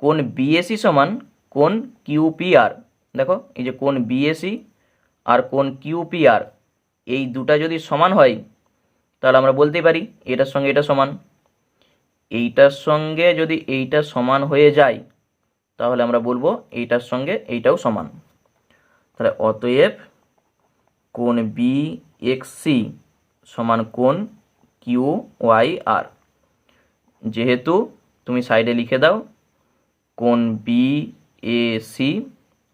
কোণ বিএসি সমান কোণ কিউপিআর। দেখো এই যে কোণ বিএসি আর কোণ কিউপিআর, এই দুটা যদি সমান হয় তাহলে আমরা বলতেই পারি এটার সঙ্গে এটা সমান। এইটার সঙ্গে যদি এইটা সমান হয়ে যায় তাহলে আমরা বলবো এইটার সঙ্গে এইটাও সমান। তাহলে অতএব কোণ বি এক্স সি সমান কোণ কিউ ওয়াই আর। যেহেতু তুমি সাইডে লিখে দাও কোণ বি এ সি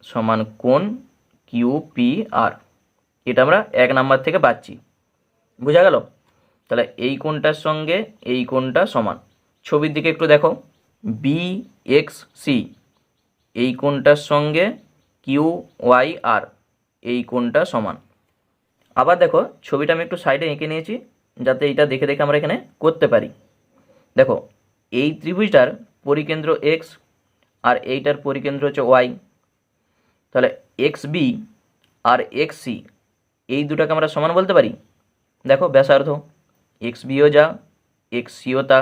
সমান কোণ কিউ পি আর, এটা আমরা 1 নাম্বার থেকে পাচ্ছি। বোঝা গেল? তাহলে এই কোণটার সঙ্গে এই কোণটা সমান। ছবির দিকে একটু দেখো, বি এক্স সি এই কোণটার সঙ্গে কিউ ওয়াই আর এই কোণটা সমান। আবার দেখো ছবিটা আমি একটু সাইডে এঁকে নিয়েছি যাতে এইটা দেখে দেখে আমরা এখানে করতে পারি। দেখো এই ত্রিভুজটার পরিকেন্দ্র এক্স আর এইটার পরিকেন্দ্র হচ্ছে ওয়াই। তাহলে এক্স বি আর এক্স সি এই দুটাকে আমরা সমান বলতে পারি। দেখো ব্যাসার্ধ এক্স বিও যা এক্স সিও তা,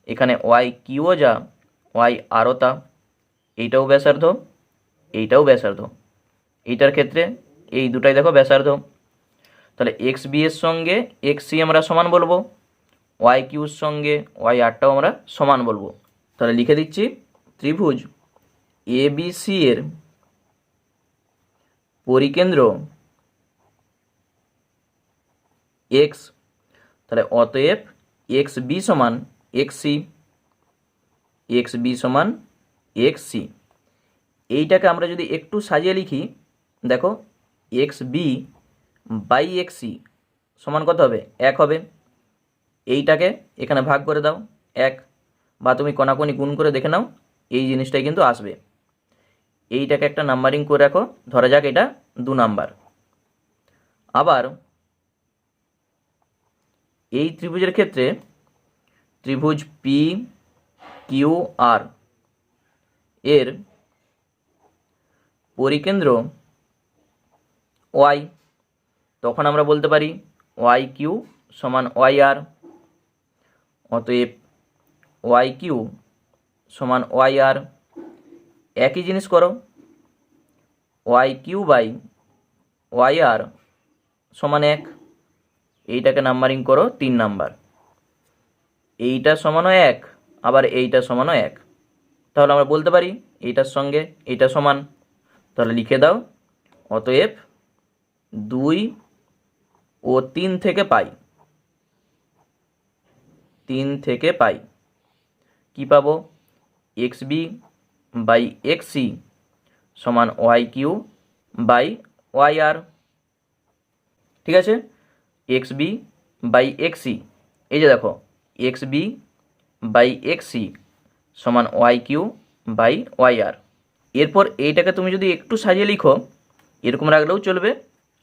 এখানে ওয়াই কিউও যা ওয়াই আরও তা, এইটাও ব্যাসার্ধ এইটাও ব্যাসার্ধ। এইটার ক্ষেত্রে এই দুটাই দেখো ব্যাসার্ধ। তাহলে এক্স বি এর সঙ্গে এক্স সি আমরা সমান বলবো, ওয়াই কিউর সঙ্গে ওয়াই আরটাও আমরা সমান বলবো। তাহলে লিখে দিচ্ছি ত্রিভুজ এ বি সি এর পরিকেন্দ্র এক্স। তাহলে অতএব এক্স বি সমান এক্স সি, এক্স বি সমান এক্স সি। এইটাকে আমরা যদি একটু সাজিয়ে লিখি, দেখো X B by X C সমান কত হবে? 1 হবে। এইটাকে এখানে ভাগ করে দাও 1, বা তুমি কোনাকুনি গুণ করে দেখে নাও, এই জিনিসটাই কিন্তু আসবে। এইটাকে একটা নাম্বারিং করে রাখো, ধরা যাক এটা 2 নাম্বার। আবার এই ত্রিভুজের ক্ষেত্রে ত্রিভুজ পি কিউ আর এর পরিকেন্দ্র ওয়াই, তখন আমরা বলতে পারি ওয়াই কিউ সমান ওয়াই আর। অতএব ওয়াই কিউ সমান ওয়াই আর। একই জিনিস করো, ওয়াই কিউ বাই ওয়াই আর সমান 1। এইটাকে নাম্বারিং করো 3 নাম্বার। এইটা সমানও 1, আবার এইটা সমানও 1। তাহলে আমরা বলতে পারি এইটার সঙ্গে এইটা সমান। তাহলে লিখে দাও অতএব 2 ও 3 থেকে পাই, 3 থেকে পাই কি পাবো? X B by X C সমান Y Q by Y R. ঠিক আছে, X B by X C, এই যে দেখো X B by X C সমান Y Q by Y R. এরপর এইটাকে তুমি যদি একটু সাজিয়ে লিখো, এরকম রাখলেও চলবে,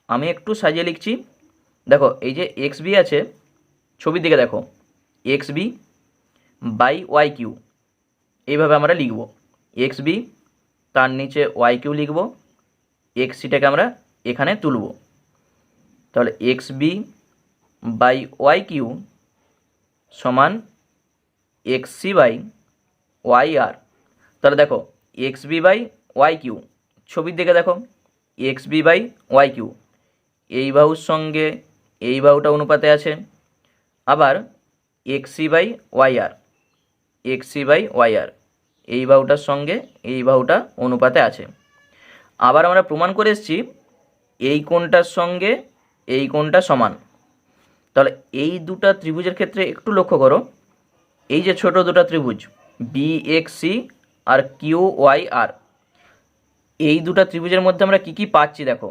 আমি একটু সাজিয়ে লিখছি। দেখো এই যে এক্স বি আছে, ছবির দিকে দেখো X B by Y Q, এইভাবে আমরা লিখব। এক্স বি তার নিচে ওয়াই কিউ লিখব, এক্স সিটাকে আমরা এখানে তুলব। তাহলে X B by Y Q সমান X C by Y R. তাহলে দেখো X B by Y Q, ছবির দিকে দেখো X B by Y Q, এই বাহুর সঙ্গে এই বাহুটা অনুপাতে আছে। আবার X C by Y R, X C by Y R এই বাহুটার সঙ্গে এই বাহুটা অনুপাতে আছে। আবার আমরা প্রমাণ করে এসেছি এই কোণটার সঙ্গে এই কোণটা সমান। তাহলে এই দুটা ত্রিভুজের ক্ষেত্রে একটু লক্ষ্য করো, এই যে ছোট দুটা ত্রিভুজ বি এক্স সি আর কিউ ওয়াই আর, এই দুটা ত্রিভুজের মধ্যে আমরা কি কি পাচ্ছি দেখো।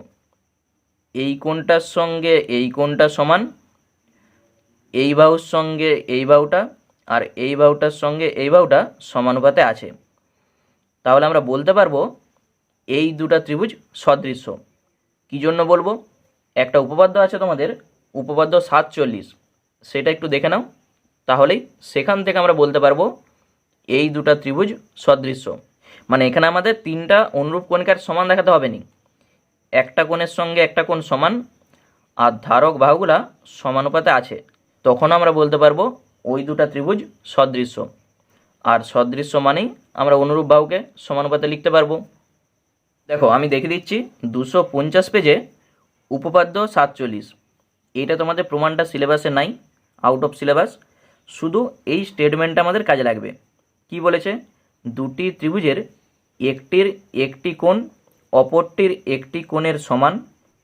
এই কোণটার সঙ্গে এই কোণটা সমান, এই বাহুর সঙ্গে এই বাহুটা আর এই বাহুটার সঙ্গে এই বাহুটা সমানুপাতে আছে, তাহলে আমরা বলতে পারবো এই দুটা ত্রিভুজ সদৃশ্য। কী জন্য বলবো? একটা উপপাদ্য আছে তোমাদের, উপপাদ্য 47, সেটা একটু দেখে নাও, তাহলেই সেখান থেকে আমরা বলতে পারবো এই দুটা ত্রিভুজ সদৃশ্য। মানে এখানে আমাদের তিনটা অনুরূপ কোণিকার সমান দেখাতে হবে না, একটা কোণের সঙ্গে একটা কোণ সমান আর ধারক বাহুগুলা সমানুপাতে আছে, তখন আমরা বলতে পারবো ওই দুটা ত্রিভুজ সদৃশ্য। আর সদৃশ্য মানেই আমরা অনুরূপ বাহুকে সমানুপাতে লিখতে পারবো। দেখো আমি দেখে দিচ্ছি 250 পেজে উপপাদ্য 47, এইটা তোমাদের প্রমাণটা সিলেবাসে নাই, আউট অফ সিলেবাস। শুধু এই স্টেটমেন্টটা আমাদের কাজে লাগবে। কি বলেছে? দুটি ত্রিভুজের একটির একটি কোণ অপরটির একটি কোণের সমান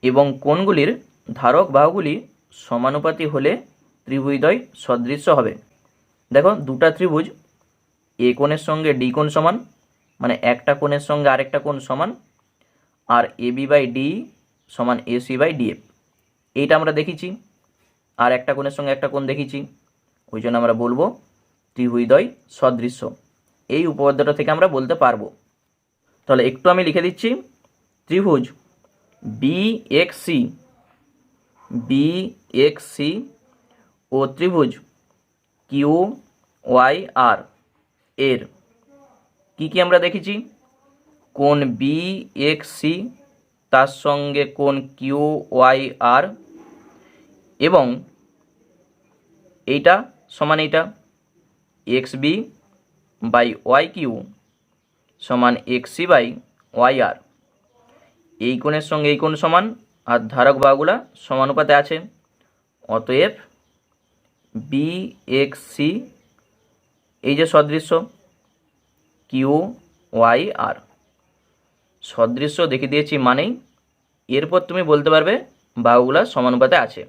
এবং কোণগুলির ধারক বাহুগুলি সমানুপাতি হলে ত্রিভুজদ্বয় সদৃশ্য হবে। দেখো দুটা ত্রিভুজ, এ কোণের সঙ্গে ডি কোণ সমান, মানে একটা কোণের সঙ্গে আরেকটা কোণ সমান, আর এ বি বাই ডি সমান এসি বাই ডিএফ, এইটা আমরা দেখেছি। আর একটা কোণের সঙ্গে একটা কোণ দেখেছি, ওই জন্য আমরা বলবো ত্রিভুজদ্বয় সদৃশ্য। এই উপপাদ্যটা থেকে আমরা বলতে পারবো। তাহলে একটু আমি লিখে দিচ্ছি, ত্রিভুজ বিএক্সি ও ত্রিভুজ কিউ ওয়াই আর এর কি কি আমরা দেখেছি? কোণ বিএক্সি তার সঙ্গে কোণ কিউ ওয়াই আর, এবং এইটা সমান এইটা X B by Y Q সমান এক্সি বাই ওয়াই আর। এই কোণের সঙ্গে এই কোণ সমান আর ধারক বাহুগুলা সমানুপাতে আছে, অতএব বিএক্সি এই যে সদৃশ্য কিউ ওয়াই আর সদৃশ্য দেখে দিয়েছি মানেই এরপর তুমি বলতে পারবে বাহুগুলা সমানুপাতে আছে।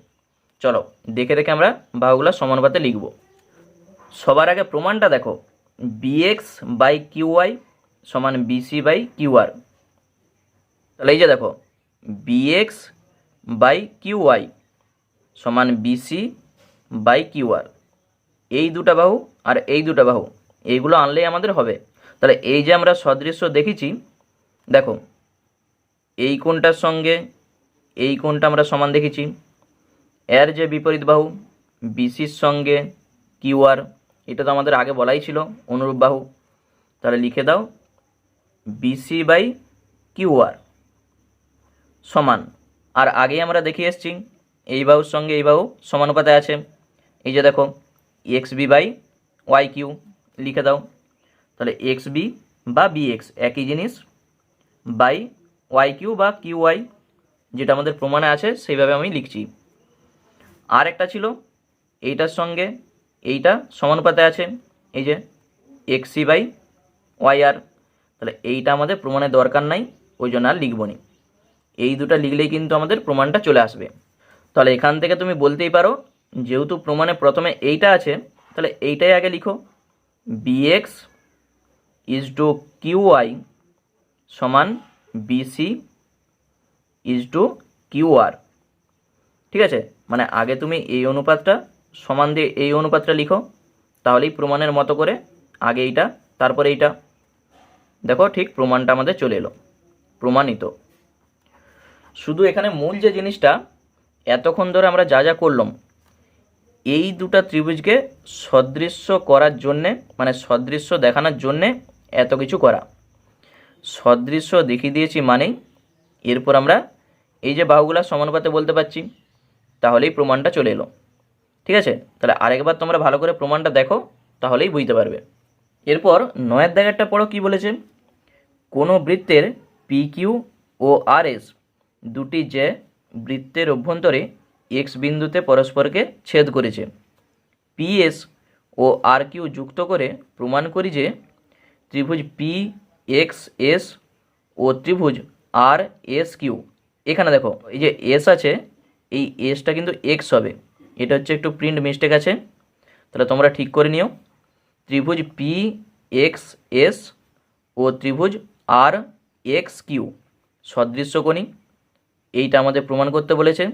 চলো দেখে দেখে আমরা বাহুগুলা সমানুপাতে লিখব। সবার আগে প্রমাণটা দেখো, বিএক্স বাই কিউ ওয়াই সমান বিসি বাই কিউ আর। তাহলে এই যে দেখো বিএক্স বাই কিউ ওয়াই সমান বিসি বাই কিউ আর, এই দুটা বাহু আর এই দুটা বাহু এইগুলো আনলেই আমাদের হবে। তাহলে এই যে আমরা সদৃশ্য দেখেছি, দেখো এই কোণটার সঙ্গে এই কোণটা আমরা সমান দেখেছি, এর যে বিপরীত বাহু বিসির সঙ্গে কিউ আর, এটা তো আমাদের আগে বলাই ছিল অনুরূপ বাহু। তাহলে লিখে দাও বিসি বাই কিউ আর সমান, আর আগে আমরা দেখিয়ে এসেছি এই বাহুর সঙ্গে এই বাহু সমানুপাতে আছে, এই যে দেখো X B by Y Q লিখে দাও। তাহলে এক্স বি বা বিএক্স একই জিনিস বাই ওয়াই কিউ বা কিউ ওয়াই, যেটা আমাদের প্রমাণে আছে সেইভাবে আমি লিখছি। আর একটা ছিল এইটার সঙ্গে এইটা সমানুপাতে আছে, এই যে এক্সি বাই ওয়াই আর। তাহলে এইটা আমাদের প্রমাণের দরকার নাই, ওই জন্য আর লিখব না। এই দুটো লিখলেই কিন্তু আমাদের প্রমাণটা চলে আসবে। তাহলে এখান থেকে তুমি বলতেই পারো যেহেতু প্রমাণে প্রথমে এইটা আছে, তাহলে এইটাই আগে লিখো, BX is to Q Y সমান BC is to Q R. ঠিক আছে, মানে আগে তুমি এই অনুপাতটা সমান দিয়ে এই অনুপাতটা লিখো, তাহলেই প্রমাণের মতো করে আগে এইটা তারপরে এইটা। দেখো ঠিক প্রমাণটা আমাদের চলে এলো, প্রমাণিত। শুধু এখানে মূল যে জিনিসটা এতক্ষণ ধরে আমরা যা যা করলাম, এই দুটা ত্রিভুজকে সদৃশ্য করার জন্যে, মানে সদৃশ্য দেখানোর জন্যে এত কিছু করা। সদৃশ্য দেখিয়ে দিয়েছি মানেই এরপর আমরা এই যে বাহুগুলা সমানুপাতে বলতে পারছি, তাহলেই প্রমাণটা চলে এলো। ঠিক আছে, তাহলে আরেকবার তোমরা ভালো করে প্রমাণটা দেখো, তাহলেই বুঝতে পারবে। এরপর 9 দাগেরটা পড়ো কি বলেছে। কোনো বৃত্তের পি কিউ ও আর এস দুটি যে বৃত্তের অভ্যন্তরে এক্স বিন্দুতে পরস্পরকে ছেদ করেছে, পি এস ও আর কিউ যুক্ত করে প্রমাণ করি যে ত্রিভুজ পি এক্স এস ও ত্রিভুজ আর এস কিউ। এখানে দেখো এই যে এস আছে, এই এসটা কিন্তু এক্স হবে, এটা হচ্ছে একটু প্রিন্ট মিস্টেক আছে, তাহলে তোমরা ঠিক করে নিও। ত্রিভুজ পি এক্স এস ও ত্রিভুজ আর এক্স কিউ সদৃশ্যকোণী, এইটা আমাদের প্রমাণ করতে বলেছে।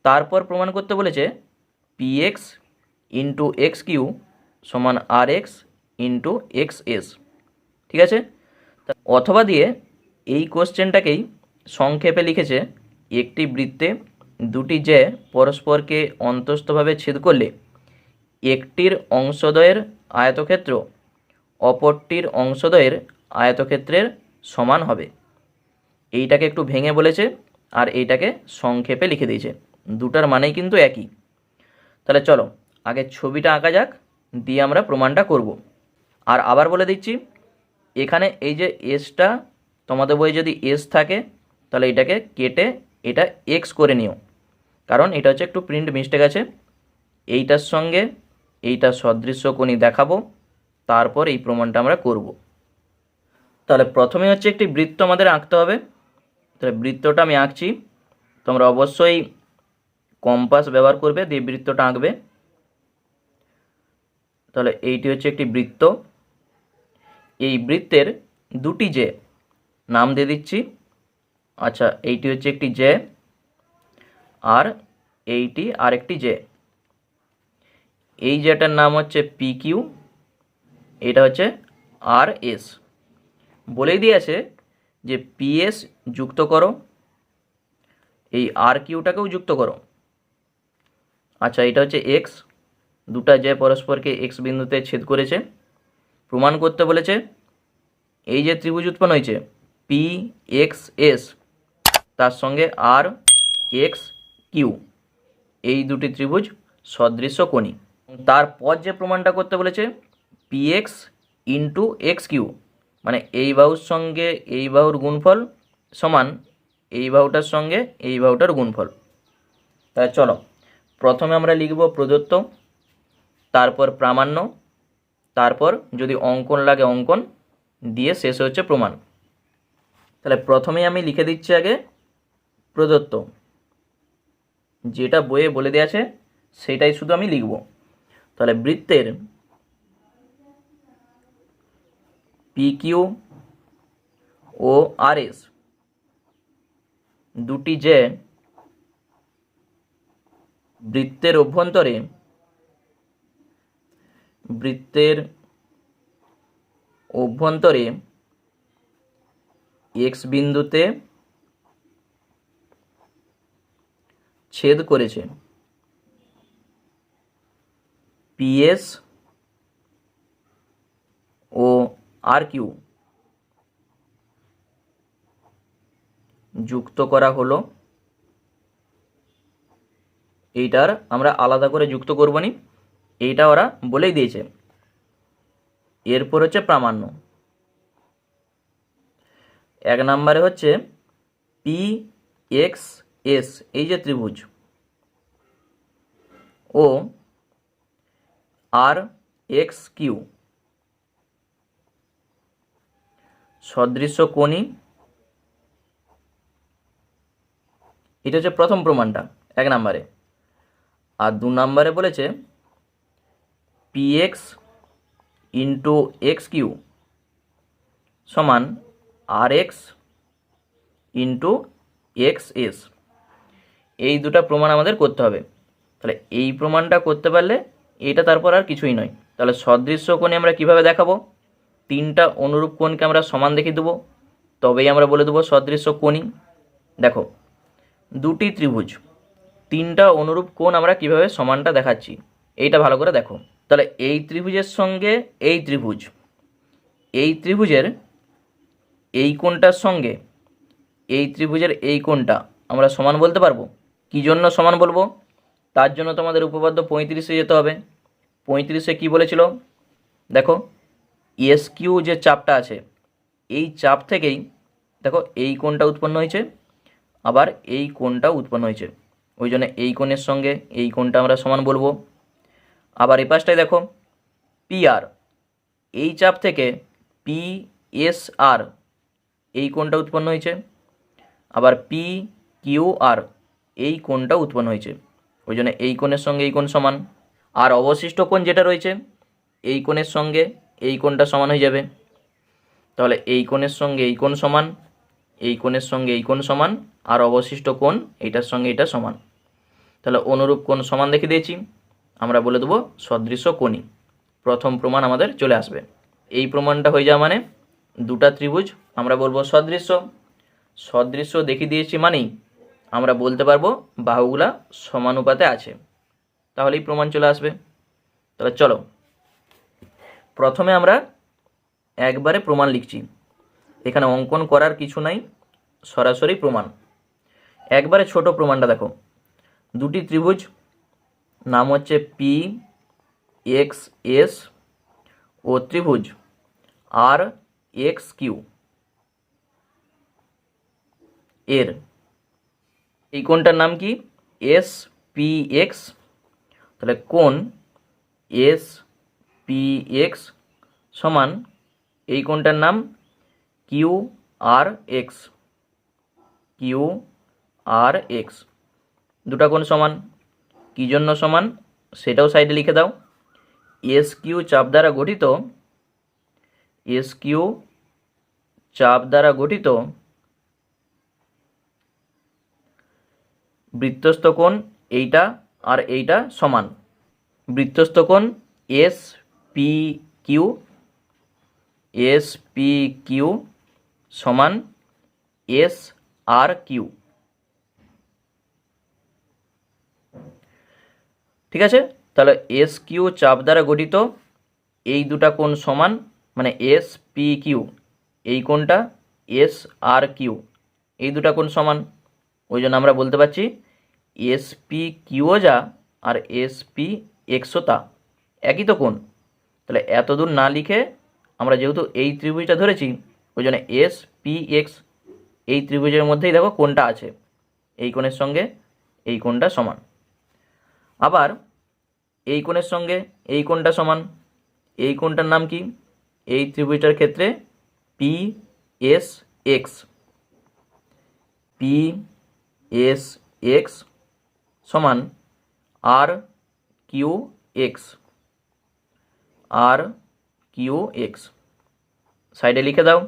তারপর প্রমাণ করতে বলেছে P X into X Q সমান R X into X S, ঠিক আছে। অথবা দিয়ে এই কোশ্চেনটাকেই সংক্ষেপে লিখেছে, একটি বৃত্তে দুটি যে পরস্পরকে অন্তস্থভাবে ছেদ করলে একটির অংশদ্বয়ের আয়তক্ষেত্র অপরটির অংশদ্বয়ের আয়তক্ষেত্রের সমান হবে। এইটাকে একটু ভেঙে বলেছে আর এইটাকে সংক্ষেপে লিখে দিয়েছে, দুটার মানেই কিন্তু একই। তাহলে চলো আগে ছবিটা আঁকা যাক, দিয়ে আমরা প্রমাণটা করব। আর আবার বলে দিচ্ছি, এখানে এই যে এসটা, তোমাদের বইয়ে যদি এস থাকে তাহলে এটাকে কেটে এটা এক্স করে নিও, কারণ এটা হচ্ছে একটু প্রিন্ট মিস্টেক আছে। এইটার সঙ্গে এইটা সদৃশ্যকোণী দেখাবো, তারপর এই প্রমাণটা আমরা করব। তাহলে প্রথমে হচ্ছে একটি বৃত্ত আমাদের আঁকতে হবে। তাহলে বৃত্তটা আমি আঁকছি, তোমরা অবশ্যই কম্পাস ব্যবহার করবে, দিয়ে বৃত্তটা আঁকবে। তাহলে এইটি হচ্ছে একটি বৃত্ত। এই বৃত্তের দুটি যে নাম দিয়ে দিচ্ছি। আচ্ছা, এইটি হচ্ছে একটি যে, আর এইটি আরেকটি যে। এই যেটার নাম হচ্ছে পি কিউ, এটা হচ্ছে আর এস। বলেই দিয়েছে যে পিএস যুক্ত করো, এই আর কিউটাকেও যুক্ত করো। আচ্ছা, এটা হচ্ছে এক্স, দুটা যে পরস্পরকে এক্স বিন্দুতে ছেদ করেছে। প্রমাণ করতে বলেছে এই যে ত্রিভুজ উৎপন্ন হয়েছে পি এক্স এস, তার সঙ্গে আর এক্স কিউ, এই দুটি ত্রিভুজ সদৃশ্যকোণী। তারপর যে প্রমাণটা করতে বলেছে P X into X Q, মানে এই বাহুর সঙ্গে এই বাহুর গুণফল সমান এই বাহুটার সঙ্গে এই বাহুটার গুণফল। তাহলে চলো প্রথমে আমরা লিখব প্রদত্ত, তারপর প্রামাণ্য, তারপর যদি অঙ্কন লাগে অঙ্কন, দিয়ে শেষে হচ্ছে প্রমাণ। তাহলে প্রথমেই আমি লিখে দিচ্ছি আগে প্রদত্ত, যেটা বইয়ে বলে দেওয়া আছে সেটাই শুধু আমি লিখব। তাহলে বৃত্তের পি কিউ ও আর এস দুটি যে বৃত্তের অভ্যন্তরে এক্স বিন্দুতে ছেদ করেছে। পিএস ও আর কিউ যুক্ত করা হলো। এইটার আমরা আলাদা করে যুক্ত করব নি, এইটা ওরা বলেই দিয়েছে। এরপর হচ্ছে প্রামাণ্য। এক নম্বরে হচ্ছে পি এক্স এস, এই যে ত্রিভুজ, ও আর এক্স কিউ সদৃশ্যকোণী। এটা হচ্ছে প্রথম প্রমাণটা এক নম্বরে। আর দু নম্বরে বলেছে P X into X Q সমান R X into X S. এই দুটা প্রমাণ আমাদের করতে হবে। তাহলে এই প্রমাণটা করতে পারলে এইটা তারপর আর কিছুই নয়। তাহলে সদৃশ্য কোণে আমরা কিভাবে দেখাবো? তিনটা অনুরূপ কোণকে আমরা সমান দেখিয়ে দেবো, তবেই আমরা বলে দেবো সদৃশ্য কোণই। দেখো, দুটি ত্রিভুজ, তিনটা অনুরূপ কোণ আমরা কিভাবে সমানটা দেখাচ্ছি এইটা ভালো করে দেখো। তাহলে এই ত্রিভুজের সঙ্গে এই ত্রিভুজের এই কোণটার সঙ্গে এই ত্রিভুজের এই কোণটা আমরা সমান বলতে পারবো। কী জন্য সমান বলবো? তার জন্য তোমাদের উপপাদ্য 35-এ যেতে হবে। 35-এ কী বলেছিল দেখো, এস কিউ যে চাপটা আছে এই চাপ থেকেই দেখো এই কোণটা উৎপন্ন হয়েছে, আবার এই কোণটাও উৎপন্ন হয়েছে। ওই জন্য এই কোণের সঙ্গে এই কোণটা আমরা সমান বলবো। আবার এই পাশটায় দেখো পি আর, এই চাপ থেকে পি এস আর, এই কোণটা উৎপন্ন হয়েছে। আবার পি কিউ আর, এই কোণটা উৎপন্ন হয়েছে। ওই জন্য এই কোণের সঙ্গে এই কোণ সমান। আর অবশিষ্ট কোণ যেটা রয়েছে এই কোণের সঙ্গে এই কোণটা সমান হয়ে যাবে। তাহলে এই কোণের সঙ্গে এই কোণ সমান, এই কোণের সঙ্গে এই কোণ সমান, আর অবশিষ্ট কোণ এইটার সঙ্গে এটা সমান। তাহলে অনুরূপ কোণ সমান দেখে দিয়েছি, আমরা বলে দেবো সদৃশ্য কোণই। প্রথম প্রমাণ আমাদের চলে আসবে। এই প্রমাণটা হয়ে যাওয়া মানে দুটা ত্রিভুজ আমরা বলবো সদৃশ্য। সদৃশ্য দেখিয়ে দিয়েছি মানেই আমরা বলতে পারবো বাহুগুলা সমানুপাতে আছে, তাহলেই প্রমাণ চলে আসবে। তাহলে চলো প্রথমে আমরা একবারে প্রমাণ লিখছি, এখানে অঙ্কন করার কিছু নাই, সরাসরি প্রমাণ। একবারে ছোট প্রমাণটা দেখো, দুটি ত্রিভুজ নাম হচ্ছে পি এক্স এস ও ত্রিভুজ আর এক্স কিউ এর এই কোণটার নাম কি? S P x. তাহলে কোণ এস পি এক্স সমান এই কোণটার নাম Q R x. Q R x দুটা কোণ সমান, কী জন্য সমান সেটাও সাইডে লিখে দাও। এস কিউ চাপ দ্বারা গঠিত, এস কিউ চাপ দ্বারা গঠিত বৃত্তস্থ কোণ এইটা আর এইটা সমান। বৃত্তস্থ কোণ S P Q, S P Q সমান এস আর কিউ। ঠিক আছে, তাহলে এস কিউ চাপ দ্বারা গঠিত এই দুটা কোণ সমান, মানে এস পি কিউ এই কোণটা এস আর কিউ এই দুটা কোণ সমান। ওই জন্য আমরা বলতে পারছি এস পি কিউও যা আর এস পি এক্সও তা, একই তো কোণ। তাহলে এত দূর না লিখে আমরা যেহেতু এই ত্রিভুজটা ধরেছি ওই জন্য এস পি এক্স এই ত্রিভুজের মধ্যেই দেখো কোণটা আছে, এই কোণের সঙ্গে এই কোণটা সমান। আবার এই কোণের সঙ্গে এই কোণটা সমান, এই কোণটার নাম কি? এই ত্রিভুজটার ক্ষেত্রে P S X. P S x সমান আর কিউ এক্স। আর কিউ এক্স সাইডে লিখে দাও।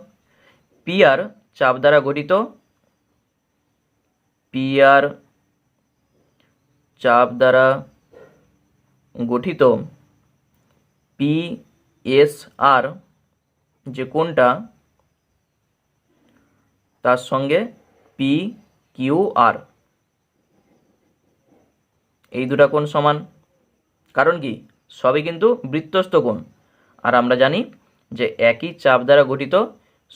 পি আর চাপ দ্বারা গঠিত, পি আর চাপ দ্বারা গঠিত পি এস আর যে কোণটা তার সঙ্গে পি কিউ আর এই দুটা কোণ সমান। কারণ কি? সবই কিন্তু বৃত্তস্থ কোণ, আর আমরা জানি যে একই চাপ দ্বারা গঠিত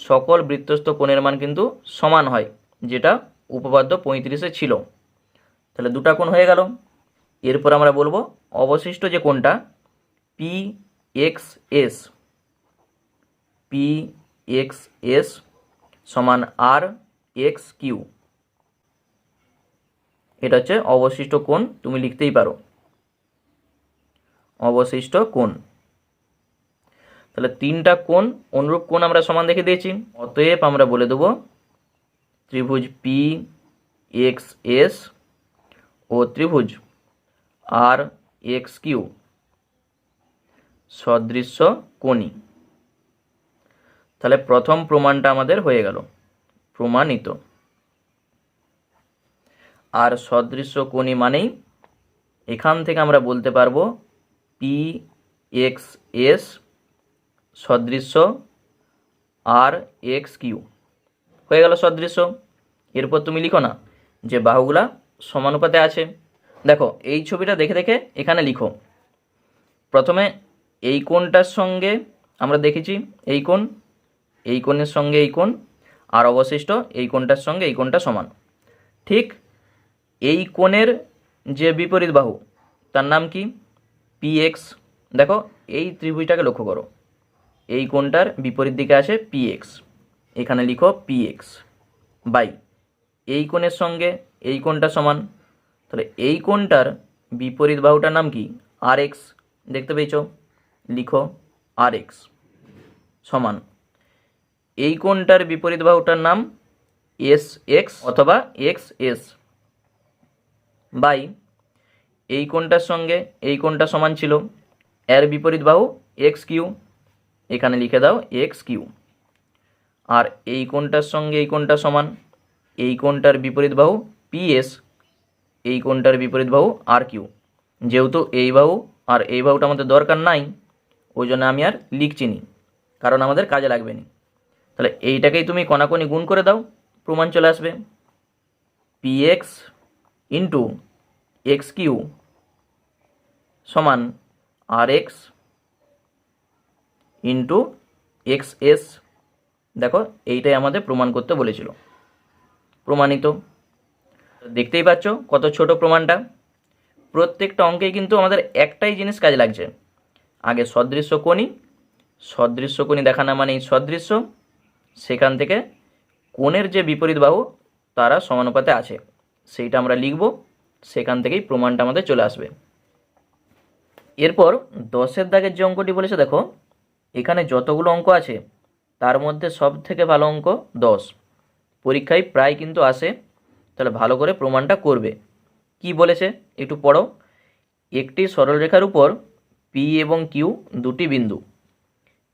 সকল বৃত্তস্থ কোণের মান কিন্তু সমান হয়, যেটা উপপাদ্য 35-এ ছিল। তাহলে দুটা কোণ হয়ে গেল। এরপর আমরা বলবো অবশিষ্ট যে কোণটা P X S, P X S সমান আর এক্স কিউ। এটা হচ্ছে অবশিষ্ট কোণ, তুমি লিখতেই পারো অবশিষ্ট কোণ। তাহলে তিনটা কোণ অনুরূপ কোণ আমরা সমান দেখে দিয়েছি, অতএব আমরা বলে দেব ত্রিভুজ পি এক্স এস ও ত্রিভুজ আর এক্স কিউ সদৃশ্য কোণী। তাহলে প্রথম প্রমাণটা আমাদের হয়ে গেল, প্রমাণিত। আর সদৃশ্য কোণী মানেই এখান থেকে আমরা বলতে পারবো পি এক্স এস সদৃশ্য আর এক্স কিউ হয়ে গেল সদৃশ্য। এরপর তুমি লিখো না যে বাহুগুলা সমানুপাতে আছে। দেখো এই ছবিটা দেখে দেখে এখানে লিখো। প্রথমে এই কোণটার সঙ্গে আমরা দেখেছি এই কোণ, এই কোণের সঙ্গে এই কোণ, আর অবশিষ্ট এই কোণটার সঙ্গে এই কোণটা সমান। ঠিক এই কোণের যে বিপরীত বাহু তার নাম কি? P x. দেখো এই ত্রিভুজটাকে লক্ষ্য করো, এই কোণটার বিপরীত দিকে আছে পি এক্স, এখানে লিখো পি এক্স বাই এই কোণের সঙ্গে এই কোণটা সমান। তাহলে এই কোণটার বিপরীত বাহুটার নাম কি? আর এক্স। দেখতে পেয়েছো? লিখো আর এক্স সমান এই কোণটার বিপরীত বাহুটার নাম এস এক্স অথবা এক্স এস বাই এই কোণটার সঙ্গে এই কোণটা সমান ছিল, এর বিপরীত বাহু এক্স কিউ, এখানে লিখে দাও এক্স কিউ। আর এই কোণটার সঙ্গে এই কোণটা সমান, এই কোণটার বিপরীত বাহু পি এস, এই কোণটার বিপরীত বাহু আর কিউ। যেহেতু এই বাহু আর এই বাহুটা আমাদের দরকার নাই ওই জন্য আমি আর লিখছি নি, কারণ আমাদের কাজে লাগবে না। তাহলে এইটাকেই তুমি কণাকণি গুণ করে দাও, প্রমাণ চলে আসবে। px ইন্টু এক্স কিউ সমান rx ইন্টু xs। দেখো এইটাই আমাদের প্রমাণ করতে বলেছিল, প্রমাণিত। দেখতেই পাচ্ছ কত ছোট প্রমাণটা। প্রত্যেকটা অঙ্কেই কিন্তু আমাদের একটাই জিনিস কাজে লাগছে, আগে সদৃশ্য কোণই দেখানো মানেই সদৃশ্য, সেখান থেকে কোণের যে বিপরীত বাহু তারা সমানুপাতে আছে সেইটা আমরা লিখব, সেখান থেকেই প্রমাণটা আমাদের চলে আসবে। এরপর 10-এর দাগের যে অঙ্কটি বলেছে, দেখো এখানে যতগুলো অঙ্ক আছে তার মধ্যে সব থেকে ভালো অঙ্ক 10, পরীক্ষায় প্রায় কিন্তু আসে। তাহলে ভালো করে প্রমাণটা করবে। কি বলেছে একটু পড়ো। একটি সরলরেখার উপর পি এবং কিউ দুটি বিন্দু,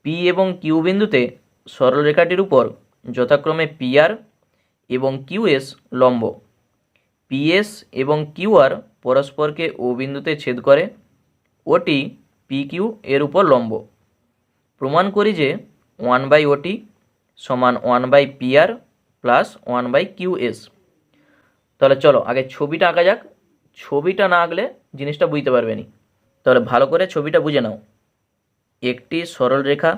পি এবং কিউ বিন্দুতে সরলরেখাটির উপর যথাক্রমে পিআর এবং কিউএস লম্ব, পিএস এবং কিউআর পরস্পরকে ও বিন্দুতে ছেদ করে, ওটি পি কিউ এর উপর লম্ব। প্রমাণ করি যে 1/OT সমান 1/PR প্লাস 1/QS। তাহলে চলো আগে ছবিটা আঁকা যাক, ছবিটা না আঁকলে জিনিসটা বুঝতে পারবে না। তাহলে ভালো করে ছবিটা বুঝে নাও। একটি সরল রেখা,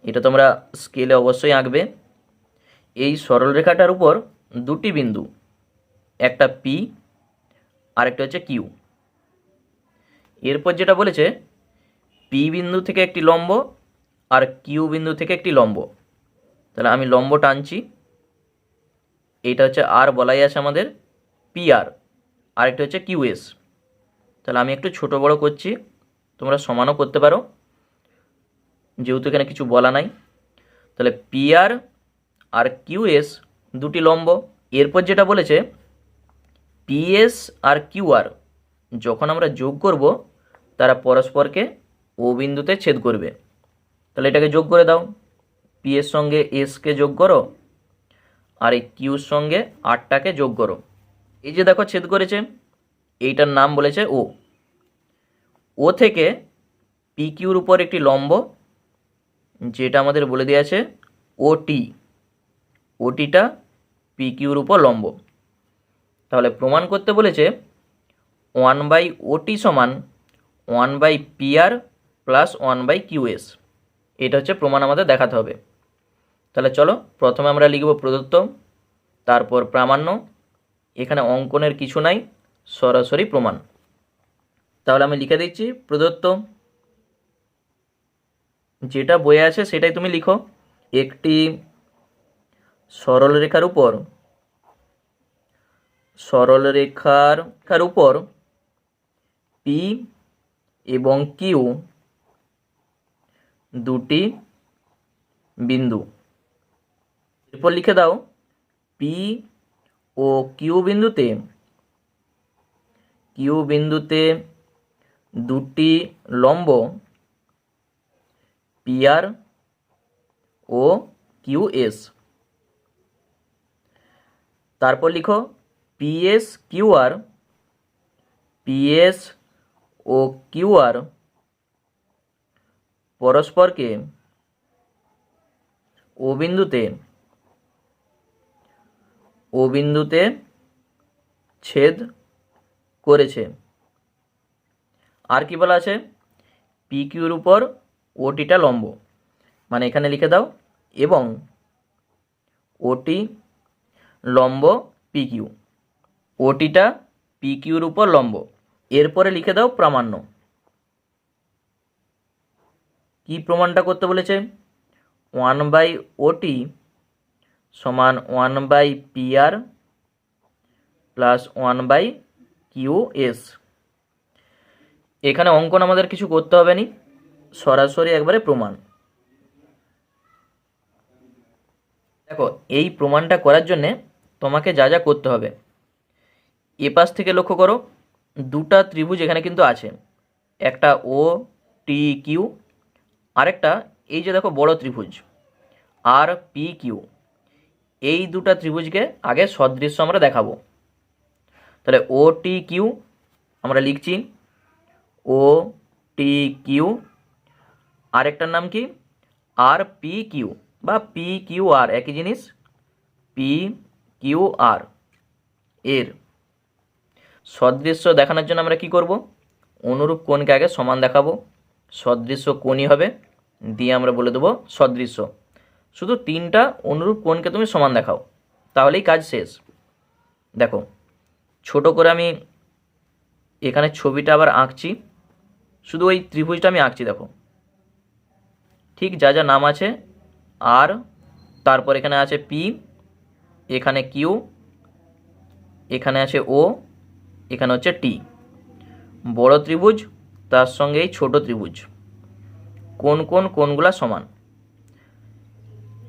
এটা তোমরা স্কেলে অবশ্যই আঁকবে। এই সরল রেখাটার উপর দুটি বিন্দু, একটা পি আর একটা হচ্ছে কিউ। এরপর যেটা বলেছে পি বিন্দু থেকে একটি লম্ব আর কিউ বিন্দু থেকে একটি লম্ব। তাহলে আমি লম্ব টানছি, এইটা হচ্ছে আর বলাই আছে আমাদের পিআর, আরেকটা হচ্ছে কিউএস। তাহলে আমি একটু ছোট বড় করছি, তোমরা সমানও করতে পারো যেহেতু এখানে কিছু বলা নাই। তাহলে পিআর আর কিউএস দুটি লম্ব। এরপর যেটা বলেছে পিএস আর কিউআর যখন আমরা যোগ করব তারা পরস্পরকে ও বিন্দুতে ছেদ করবে। তাহলে এটাকে যোগ করে দাও, পি এর সঙ্গে এসকে যোগ করো আর এই কিউর সঙ্গে আরটাকে যোগ করো। এই যে দেখো ছেদ করেছে, এইটার নাম বলেছে ও। ও থেকে পি কিউর উপর একটি লম্ব, যেটা আমাদের বলে দেওয়া আছে ওটি, ওটিটা পি কিউর উপর লম্ব। তাহলে প্রমাণ করতে বলেছে 1/OT সমান 1/PR প্লাস 1/QS। এটা হচ্ছে প্রমাণ আমাদের দেখাতে হবে। তাহলে চলো প্রথমে আমরা লিখব প্রদত্ত, তারপর প্রামাণ্য। এখানে অঙ্কনের কিছু নাই, সরাসরি প্রমাণ। তাহলে আমি লিখে দিচ্ছি প্রদত্ত, যেটা বইয়ে আছে সেটাই তুমি লিখো। একটি সরলরেখার উপর পি এবং কিউ দুটি বিন্দু। এরপর লিখে দাও পি ও কিউ বিন্দুতে দুটি লম্ব পিআর ও কিউএস। তারপর লিখো পিএস ও কিউআর পরস্পরকে ও বিন্দুতে ছেদ করেছে। আর কি বলা আছে, পি কিউর উপর ওটিটা লম্ব, মানে এখানে লিখে দাও এবং ওটি লম্ব পি কিউ, ওটিটা পি কিউর উপর লম্ব। এরপরে লিখে দাও প্রামাণ্য। কি প্রমাণটা করতে বলেছে, 1/OT সমান 1/PR প্লাস 1/QS। এখানে অঙ্কন আমাদের কিছু করতে হবে না, সরাসরি একবারে প্রমাণ। দেখো এই প্রমাণটা করার জন্যে তোমাকে যা যা করতে হবে, এ পাশ থেকে লক্ষ্য করো দুটা ত্রিভুজ এখানে কিন্তু আছে, একটা ও টি কিউ, আরেকটা এই যে দেখো বড় ত্রিভুজ আর পি কিউ। এই দুটা ত্রিভুজকে আগে সদৃশ্য আমরা দেখাবো। তাহলে ও টি কিউ আমরা লিখছি, ও টি কিউ আরেকটার নাম কি আর পি কিউ বা পি কিউ আর, একই জিনিস, পি কিউ আর। এর সদৃশ্য দেখানোর জন্য আমরা কি করব, অনুরূপ কোণকে আগে সমান দেখাবো, সদৃশ্য কোণই হবে, দিয়ে আমরা বলে দেবো সদৃশ্য। শুধু তিনটা অনুরূপ কোণকে তুমি সমান দেখাও, তাহলেই কাজ শেষ। দেখো ছোট করে আমি এখানে ছবিটা আবার আঁকছি, শুধু ওই ত্রিভুজটা আমি আঁকছি। দেখো ঠিক যা যা নাম আছে, আর তারপর এখানে আছে পি, এখানে কিউ, এখানে আছে ও, এখানে হচ্ছে টি। বড় ত্রিভুজ তার সঙ্গে এই ছোট ত্রিভুজ, কোন কোন কোণগুলা সমান।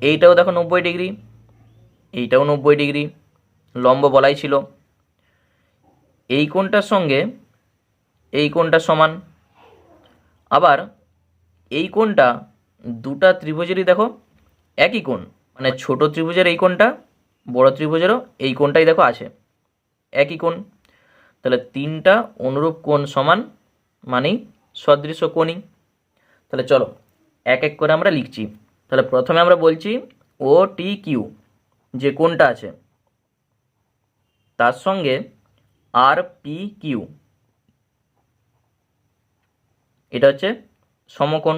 এইটাও দেখো 90 ডিগ্রি, এইটাও 90 ডিগ্রি, লম্ব বলাই ছিল। এই কোণটার সঙ্গে এই কোণটা সমান। আবার এই কোণটা দুটা ত্রিভুজেরই দেখো একই কোণ, মানে ছোট ত্রিভুজের এই কোণটা, বড় ত্রিভুজেরও এই কোণটাই দেখো আছে, একই কোণ। তাহলে তিনটা অনুরূপ কোণ সমান মানেই সদৃশ্য কোণই। তাহলে চলো এক এক করে আমরা লিখছি। তাহলে প্রথমে আমরা বলছি ও টি কিউ যে কোণটা আছে, তার সঙ্গে আর পি কিউ, এটা হচ্ছে সমকোণ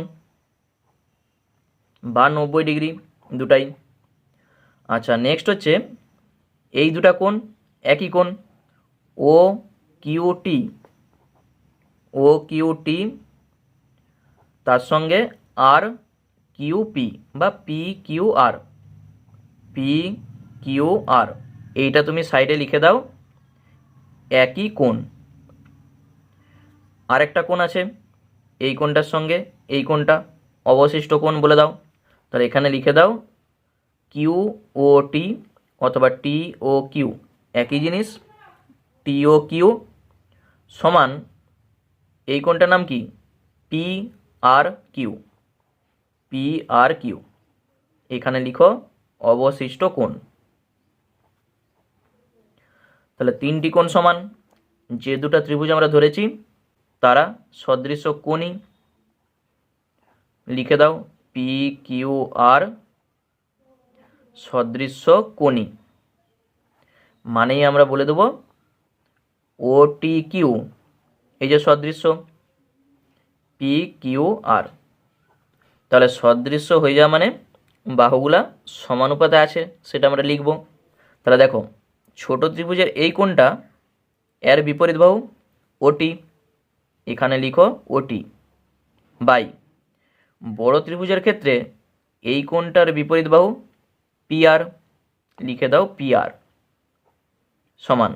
বা 90 ডিগ্রি দুটাই। আচ্ছা নেক্সট হচ্ছে এই দুটা কোণ একই কোণ, ও কিউ টি, ও কিউ টি, তার সঙ্গে আর কিউ পি বা P Q R, P Q R, এইটা তুমি সাইডে লিখে দাও, একই কোণ। আরেকটা কোণ আছে এই কোণটার সঙ্গে এই কোণটা, অবশিষ্ট কোণ বলে দাও। তাহলে এখানে লিখে দাও কিউ ও টি অথবা টি ও কিউ, একই জিনিস, টি ও কিউ সমান এই কোণটার নাম কি P R Q, P R Q. এখানে লিখো অবশিষ্ট কোণ। তাহলে তিনটি কোণ সমান, যে দুটা ত্রিভুজ আমরা ধরেছি তারা সদৃশ্য কোণই। লিখে দাও পি কিউ আর সদৃশ্য কোণই, মানেই আমরা বলে দেব ও টি কিউ, এই যে সদৃশ্য পি কিউ আর। তাহলে সদৃশ্য হয়ে যাওয়া মানে বাহুগুলা সমানুপাতে আছে, সেটা আমরা লিখব। তাহলে দেখো ছোট ত্রিভুজের এই কোণটা, এর বিপরীত বাহু ওটি, এখানে লিখো ওটি, বাই বড় ত্রিভুজের ক্ষেত্রে এই কোণটার বিপরীত বাহু পি আর, লিখে দাও পি আর, সমান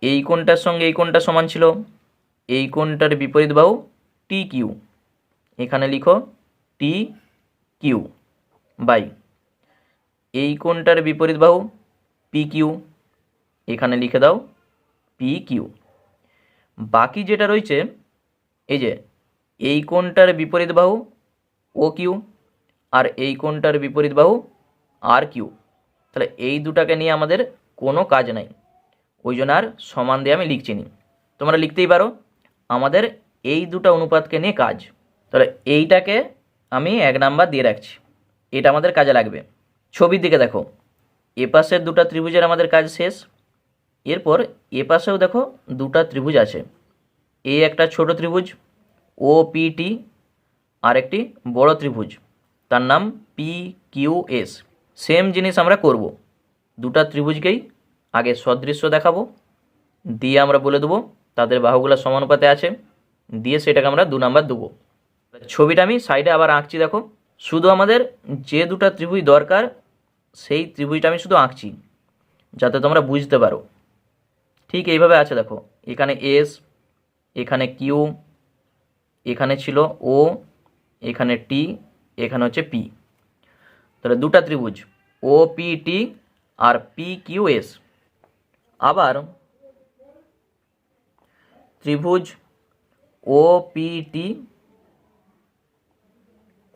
এই কোণটার সঙ্গে এই কোণটা সমান ছিল, এই কোণটার বিপরীত বাহু টি কিউ, এখানে লিখো টি কিউ, বাই এই কোণটার বিপরীত বাহু পি কিউ, এখানে লিখে দাও পি কিউ। বাকি যেটা রয়েছে এই যে এই কোণটার বিপরীত বাহু ও কিউ আর এই কোণটার বিপরীত বাহু আর কিউ, তাহলে এই দুটাকে নিয়ে আমাদের কোনো কাজ নাই, ওই জন্য আর সমান দিয়ে আমি লিখছি নি। তোমরা লিখতেই পারো, আমাদের এই দুটো অনুপাতকে নিয়ে কাজ। তাহলে এইটাকে আমি 1 নাম্বার দিয়ে রাখছি, এটা আমাদের কাজে লাগবে। ছবির দিকে দেখো, এপাশের দুটো ত্রিভুজের আমাদের কাজ শেষ। এরপর এপাশেও দেখো দুটো ত্রিভুজ আছে, এই একটা ছোট ত্রিভুজ ও পি টি, আর একটি বড় ত্রিভুজ তার নাম পি কিউ এস। সেম জিনিস আমরা করব, দুটো ত্রিভুজকেই আগে সদৃশ্য দেখাবো, দিয়ে আমরা বলে দেবো তাদের বাহুগুলো সমানুপাতে আছে, দিয়ে সেটাকে আমরা 2 নাম্বার দেবো। ছবিটা আমি সাইডে আবার আঁকছি। দেখো শুধু আমাদের যে দুটো ত্রিভুজ দরকার সেই ত্রিভুজটা আমি শুধু আঁকছি যাতে তোমরা বুঝতে পারো। ঠিক এইভাবে আছে, দেখো এখানে এস, এখানে কিউ, এখানে ছিল ও, এখানে টি, এখানে হচ্ছে পি। তাহলে দুটো ত্রিভুজ ও পি টি আর পি কিউ এস। আবার ত্রিভুজ ও পি টি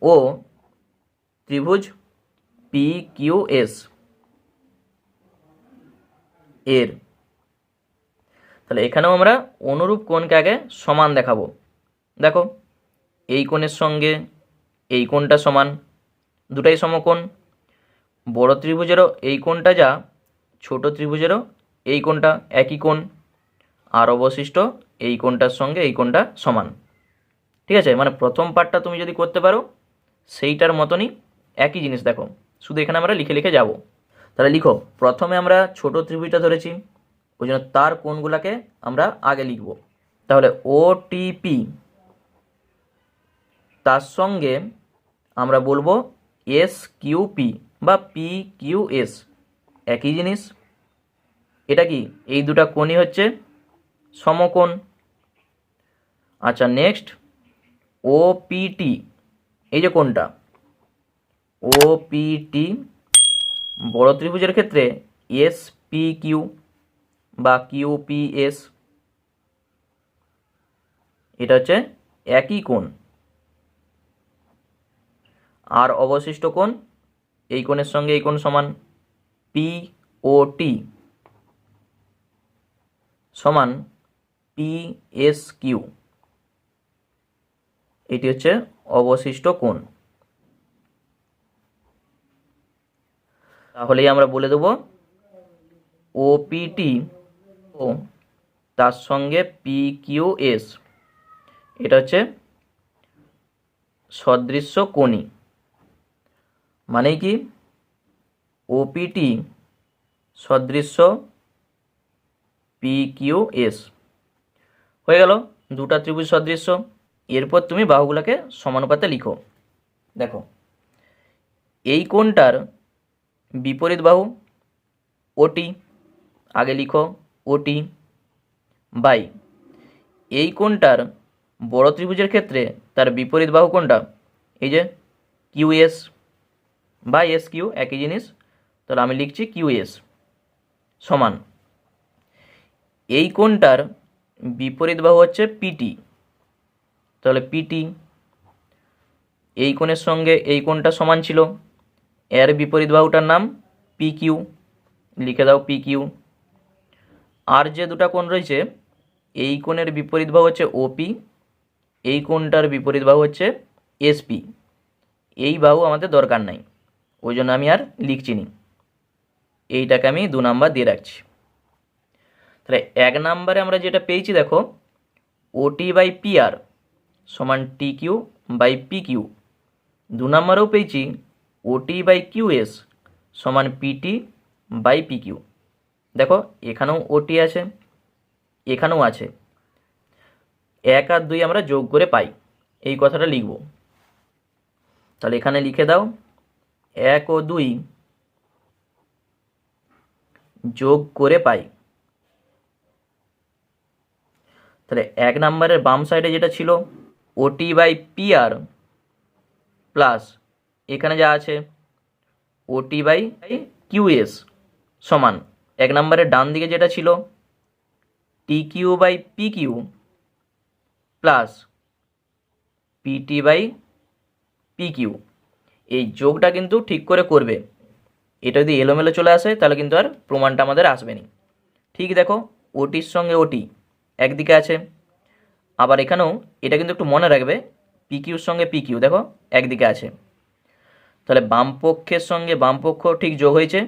ও ত্রিভুজ পি কিউ এস এর। তাহলে এখানেও আমরা অনুরূপ কোণকে আগে সমান দেখাবো। দেখো এই কোণের সঙ্গে এই কোণটা সমান, দুটাই সমকোণ। বড় ত্রিভুজেরও এই কোণটা যা, ছোট ত্রিভুজেরও এই কোণটা একই কোণ, আর অবশিষ্ট এই কোণটার সঙ্গে এই কোণটা সমান। ঠিক আছে, মানে প্রথম পার্টটা তুমি যদি করতে পারো সেইটার মতনই একই জিনিস। দেখো শুধু এখানে আমরা লিখে লিখে যাব। তাহলে লিখো, প্রথমে আমরা ছোট ত্রিভুজটা ধরেছি, ওই জন্য তার কোণগুলোকে আমরা আগে লিখব। তাহলে ওটিপি, তার সঙ্গে আমরা বলবো এসকিউপি বা পিকিউএস, একই জিনিস। এটা কি, এই দুটা কোণই হচ্ছে সমকোণ। আচ্ছা নেক্সট, ওপিটি, এই যে কোণটা ওপিটি, বড় ত্রিভুজের ক্ষেত্রে এসপিকিউ বা কিউপিএস, এটা হচ্ছে একই কোণ। আর অবশিষ্ট কোণ, এই কোণের সঙ্গে এই কোণ সমান, পিওটি সমান পিএসকিউ, এটি হচ্ছে অবশিষ্ট কোণ। তাহলেই আমরা বলে দেব ওপিটি ও তার সঙ্গে পিকিউএস, এটা হচ্ছে সদৃশ্য কোণী। মানে কি, ওপিটি সদৃশ্য পিকিউএস হয়ে গেল দুটা ত্রিভুজ সদৃশ্য। এরপর তুমি বাহুগুলোকে সমানুপাতে লিখো। দেখো, এই কোণটার বিপরীত বাহু ওটি, আগে লিখো ওটি, বাই এই কোণটার বড় ত্রিভুজের ক্ষেত্রে তার বিপরীত বাহু কোনটা, এই যে কিউএস বা এস কিউ, একই জিনিস। তাহলে আমি লিখছি কিউএস সমান এই কোণটার বিপরীত বাহু হচ্ছে পিটি, তাহলে পিটি, এই কোণের সঙ্গে এই কোণটা সমান ছিল, এর বিপরীত বাহুটার নাম পিকিউ, লিখে দাও পিকিউ। আর যে দুটা কোণ রয়েছে, এই কোণের বিপরীত বাহু হচ্ছে ওপি, এই কোণটার বিপরীত বাহু হচ্ছে এসপি। এই বাহু আমাদের দরকার নাই, ওই জন্য আমি আর লিখছি নি, এইটাকে আমি 2 নাম্বার দিয়ে রাখছি। তাহলে 1 নাম্বারে আমরা যেটা পেয়েছি, দেখো ওটি বাই পিআর সমান T Q by P Q. 2 নাম্বারেও পেয়েছি ওটি বাই কিউএস সমান পিটি বাই পি কিউ। দেখো এখানেও ওটি আছে, এখানেও আছে, 1 আর 2 আমরা যোগ করে পাই, এই কথাটা লিখব। তাহলে এখানে লিখে দাও 1 ও 2 যোগ করে পাই। তাহলে 1 নাম্বারের বাম সাইডে যেটা ছিল ওটি বাই পিআর প্লাস এখানে যা আছে ওটি বাই কিউএস সমান 1 নাম্বারের ডান দিকে যেটা ছিল T Q by P Q plus PT by P Q. এই যোগটা কিন্তু ঠিক করে করবে, এটা যদি এলোমেলো চলে আসে তাহলে কিন্তু আর প্রমাণটা আমাদের আসবে না। ঠিক দেখো, ওটির সঙ্গে ওটি একদিকে আছে, আবার এখানেও এটা কিন্তু একটু মনে রাখবে, পি কিউর সঙ্গে পি কিউ দেখো একদিকে আছে। তাহলে বাম পক্ষের সঙ্গে বাম পক্ষ ঠিক যোগ হয়েছে,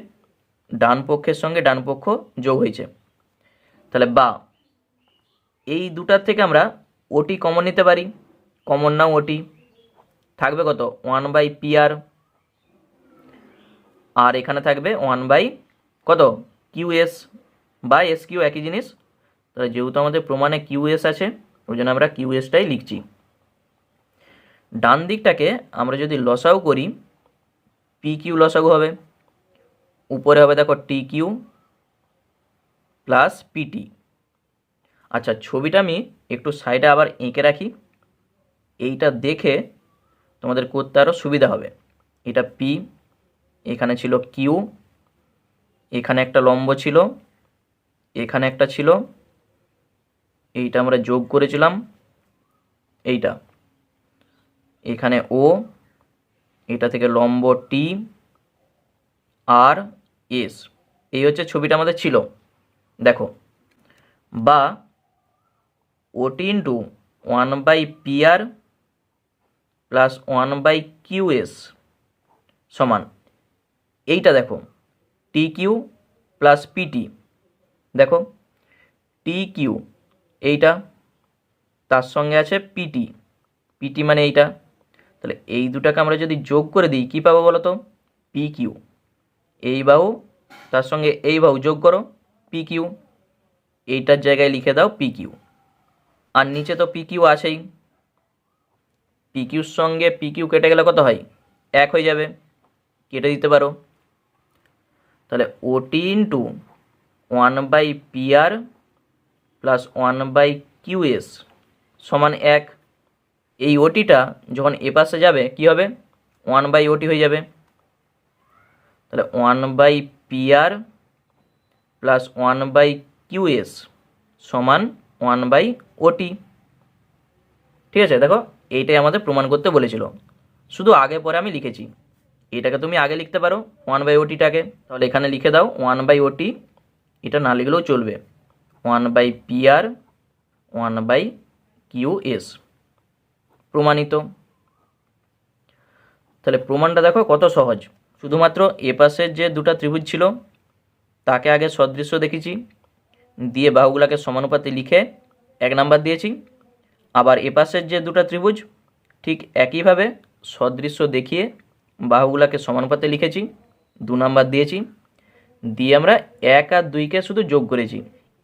ডান পক্ষের সঙ্গে ডান পক্ষ যোগ হয়েছে। তাহলে বা এই দুটার থেকে আমরা ওটি কমন নিতে পারি, কমন নাও ওটি, থাকবে কত 1 বাই পিআর, আর এখানে থাকবে 1 বাই কত কিউএস বা এস কিউ, একই জিনিস। তাহলে যেহেতু আমাদের প্রমাণে কিউএস আছে, ওই জন্য আমরা কিউএসটাই লিখছি। ডান দিকটাকে আমরা যদি লসাগু করি, পি কিউ লসাগু হবে, উপরে হবে দেখো টি কিউ প্লাস পিটি। আচ্ছা ছবিটা আমি একটু সাইডে আবার এঁকে রাখি, এইটা দেখে তোমাদের করতে আরও সুবিধা হবে। এটা পি, এখানে ছিল কিউ, এখানে একটা লম্ব ছিল, এখানে একটা ছিল, এইটা আমরা যোগ করেছিলাম, এইটা এখানে ও, এটা থেকে লম্ব টি আর এস, এই হচ্ছে ছবিটা আমাদের ছিল। দেখো বা ওটি into 1 by PR plus 1/QS সমান এইটা দেখো TQ প্লাস PT। দেখো TQ এইটা, তার সঙ্গে আছে PT মানে এইটা। তাহলে এই দুটাকে আমরা যদি যোগ করে দিই কী পাবো বলো তো? PQ। এই বাহু তার সঙ্গে এই বাহু যোগ করো PQ, এইটার জায়গায় লিখে দাও PQ। আর নিচে তো PQ আছেই, PQর সঙ্গে PQ কেটে গেলে কত হয়? 1 হয়ে যাবে, কেটে দিতে পারো। তাহলে OT into 1/PR plus 1/QS সমান 1। এই ওটিটা যখন এ পাশে যাবে কী হবে? 1/OT হয়ে যাবে। তাহলে 1/PR প্লাস 1/QS সমান 1/OT। ঠিক আছে, দেখো এইটাই আমাদের প্রমাণ করতে বলেছিল, শুধু আগে পরে আমি লিখেছি। এটাকে তুমি আগে লিখতে পারো 1/OTটাকে, তাহলে এখানে লিখে দাও 1/OT। এটা না লিখলেও চলবে, 1/PR 1/QS প্রমাণিত। তাহলে প্রমাণটা দেখো কত সহজ। শুধুমাত্র এ পাশের যে দুটো ত্রিভুজ ছিল তাকে আগে সদৃশ্য দেখেছি, দিয়ে বাহুগুলোকে সমানুপাতে লিখে 1 নাম্বার দিয়েছি। আবার এ পাশের যে দুটো ত্রিভুজ ঠিক একইভাবে সদৃশ্য দেখিয়ে বাহুগুলোকে সমানুপাতে লিখেছি, 2 নাম্বার দিয়েছি। দিয়ে আমরা 1 আর 2কে শুধু যোগ করেছি।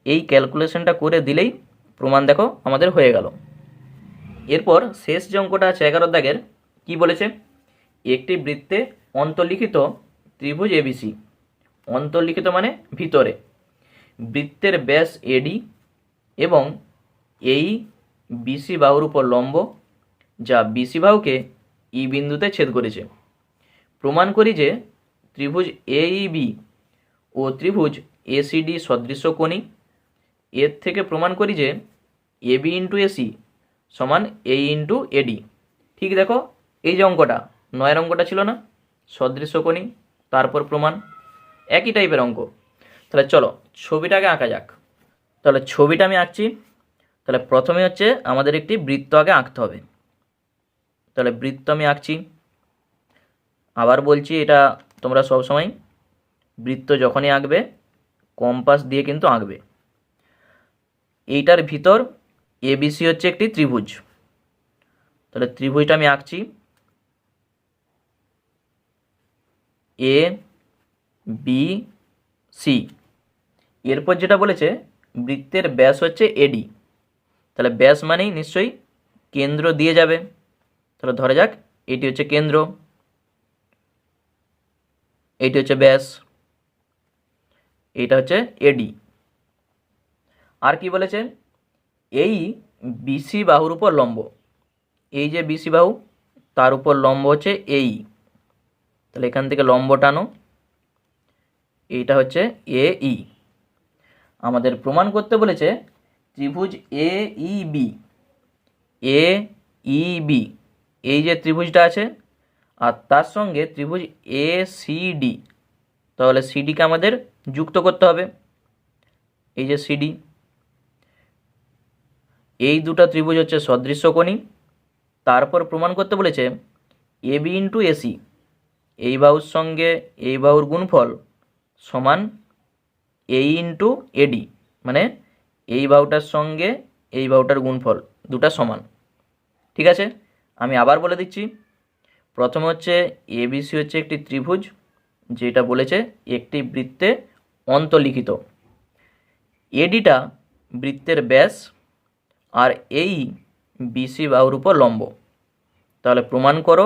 এই ক্যালকুলেশনটা করে দিলেই প্রমাণ দেখো আমাদের হয়ে গেল। এরপর শেষ যে অঙ্কটা আছে 11 দাগের, কি বলেছে? একটি বৃত্তে অন্তর্লিখিত ত্রিভুজ ABC, অন্তর্লিখিত মানে ভিতরে, বৃত্তের ব্যাস AD এবং এই BC বাহুর উপর লম্ব, যা BC বাহুকে E বিন্দুতে ছেদ করেছে। প্রমাণ করি যে ত্রিভুজ AEB ও ত্রিভুজ ACD সদৃশ্যকোণী। এর থেকে প্রমাণ করি যে AB ইন্টু AC সমান A ইন্টু AD। ঠিক দেখো এই যে অঙ্কটা 9 অঙ্কটা ছিল না, সদৃশ্যকোণী তারপর প্রমাণ, একই টাইপের অঙ্ক। তাহলে চলো ছবিটাকে আঁকা যাক। তাহলে ছবিটা আমি আঁকছি। তাহলে প্রথমে হচ্ছে আমাদের একটি বৃত্ত আগে আঁকতে হবে। তাহলে বৃত্ত আমি আঁকছি। আবার বলছি, এটা তোমরা সবসময় বৃত্ত যখনই আঁকবে কম্পাস দিয়ে কিন্তু আঁকবে। এইটার ভিতর ABC হচ্ছে একটি ত্রিভুজ। তাহলে ত্রিভুজটা আমি আঁকছি, ABC। এরপর যেটা বলেছে বৃত্তের ব্যাস হচ্ছে AD। তাহলে ব্যাস মানেই নিশ্চয়ই কেন্দ্র দিয়ে যাবে। তাহলে ধরা যাক এটি হচ্ছে কেন্দ্র, এইটি হচ্ছে ব্যাস, এইটা হচ্ছে AD। আর কি বলেছে? এই BC বাহুর উপর লম্ব, এই যে BC বাহু তার উপর লম্ব হচ্ছে এই। তাহলে এখান থেকে লম্ব টানো, এইটা হচ্ছে AE। আমাদের প্রমাণ করতে বলেছে ত্রিভুজ AEB, AEB এই যে ত্রিভুজটা আছে আর তার সঙ্গে ত্রিভুজ ACD, তাহলে সিডিকে আমাদের যুক্ত করতে হবে। এই যে সিডি, এই দুটো ত্রিভুজ হচ্ছে সদৃশ্যকোণী। তারপর প্রমাণ করতে বলেছে AB ইন্টু AC, এই বাহুর সঙ্গে এই বাহুর গুণফল সমান AE ইন্টু AD, মানে এই বাহুটার সঙ্গে এই বাহুটার গুণফল দুটা সমান। ঠিক আছে, আমি আবার বলে দিচ্ছি। প্রথমে হচ্ছে ABC হচ্ছে একটি ত্রিভুজ যেটা বলেছে একটি বৃত্তে অন্তর্লিখিত। ADটা বৃত্তের ব্যাস আর এই BC বাহুর উপর লম্ব। তাহলে প্রমাণ করো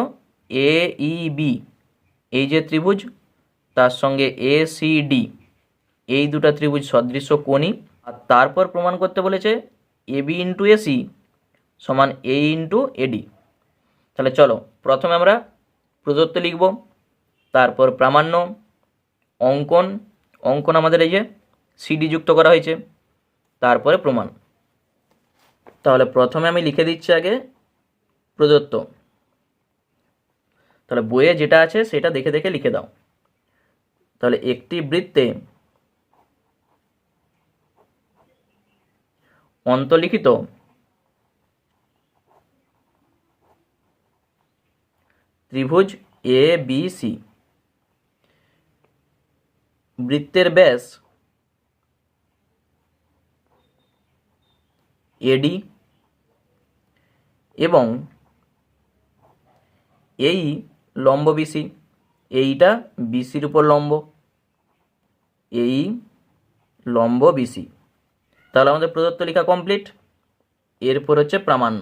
AEB এই যে ত্রিভুজ তার সঙ্গে ACD এই দুটো ত্রিভুজ সদৃশ্যকোণী। আর তারপর প্রমাণ করতে বলেছে AB ইন্টু AC সমান A ইন্টু AD। তাহলে চলো প্রথমে আমরা প্রদত্ত লিখব, তারপর প্রামাণ্য, অঙ্কন, অঙ্কন আমাদের এই যে সিডি যুক্ত করা হয়েছে, তারপরে প্রমাণ। তাহলে প্রথমে আমি লিখে দিচ্ছি আগে প্রদত্ত। তাহলে বইয়ে যেটা আছে সেটা দেখে দেখে লিখে দাও। তাহলে একটি বৃত্তে অন্তর্লিখিত ত্রিভুজ এ বি সি, বৃত্তের ব্যাস এডি এবং এই লম্ব বিসি, এইটা বিসির উপর লম্ব, এই লম্ব বিসি। তাহলে আমাদের প্রদত্ত লেখা কমপ্লিট। এরপর হচ্ছে প্রামাণ্য।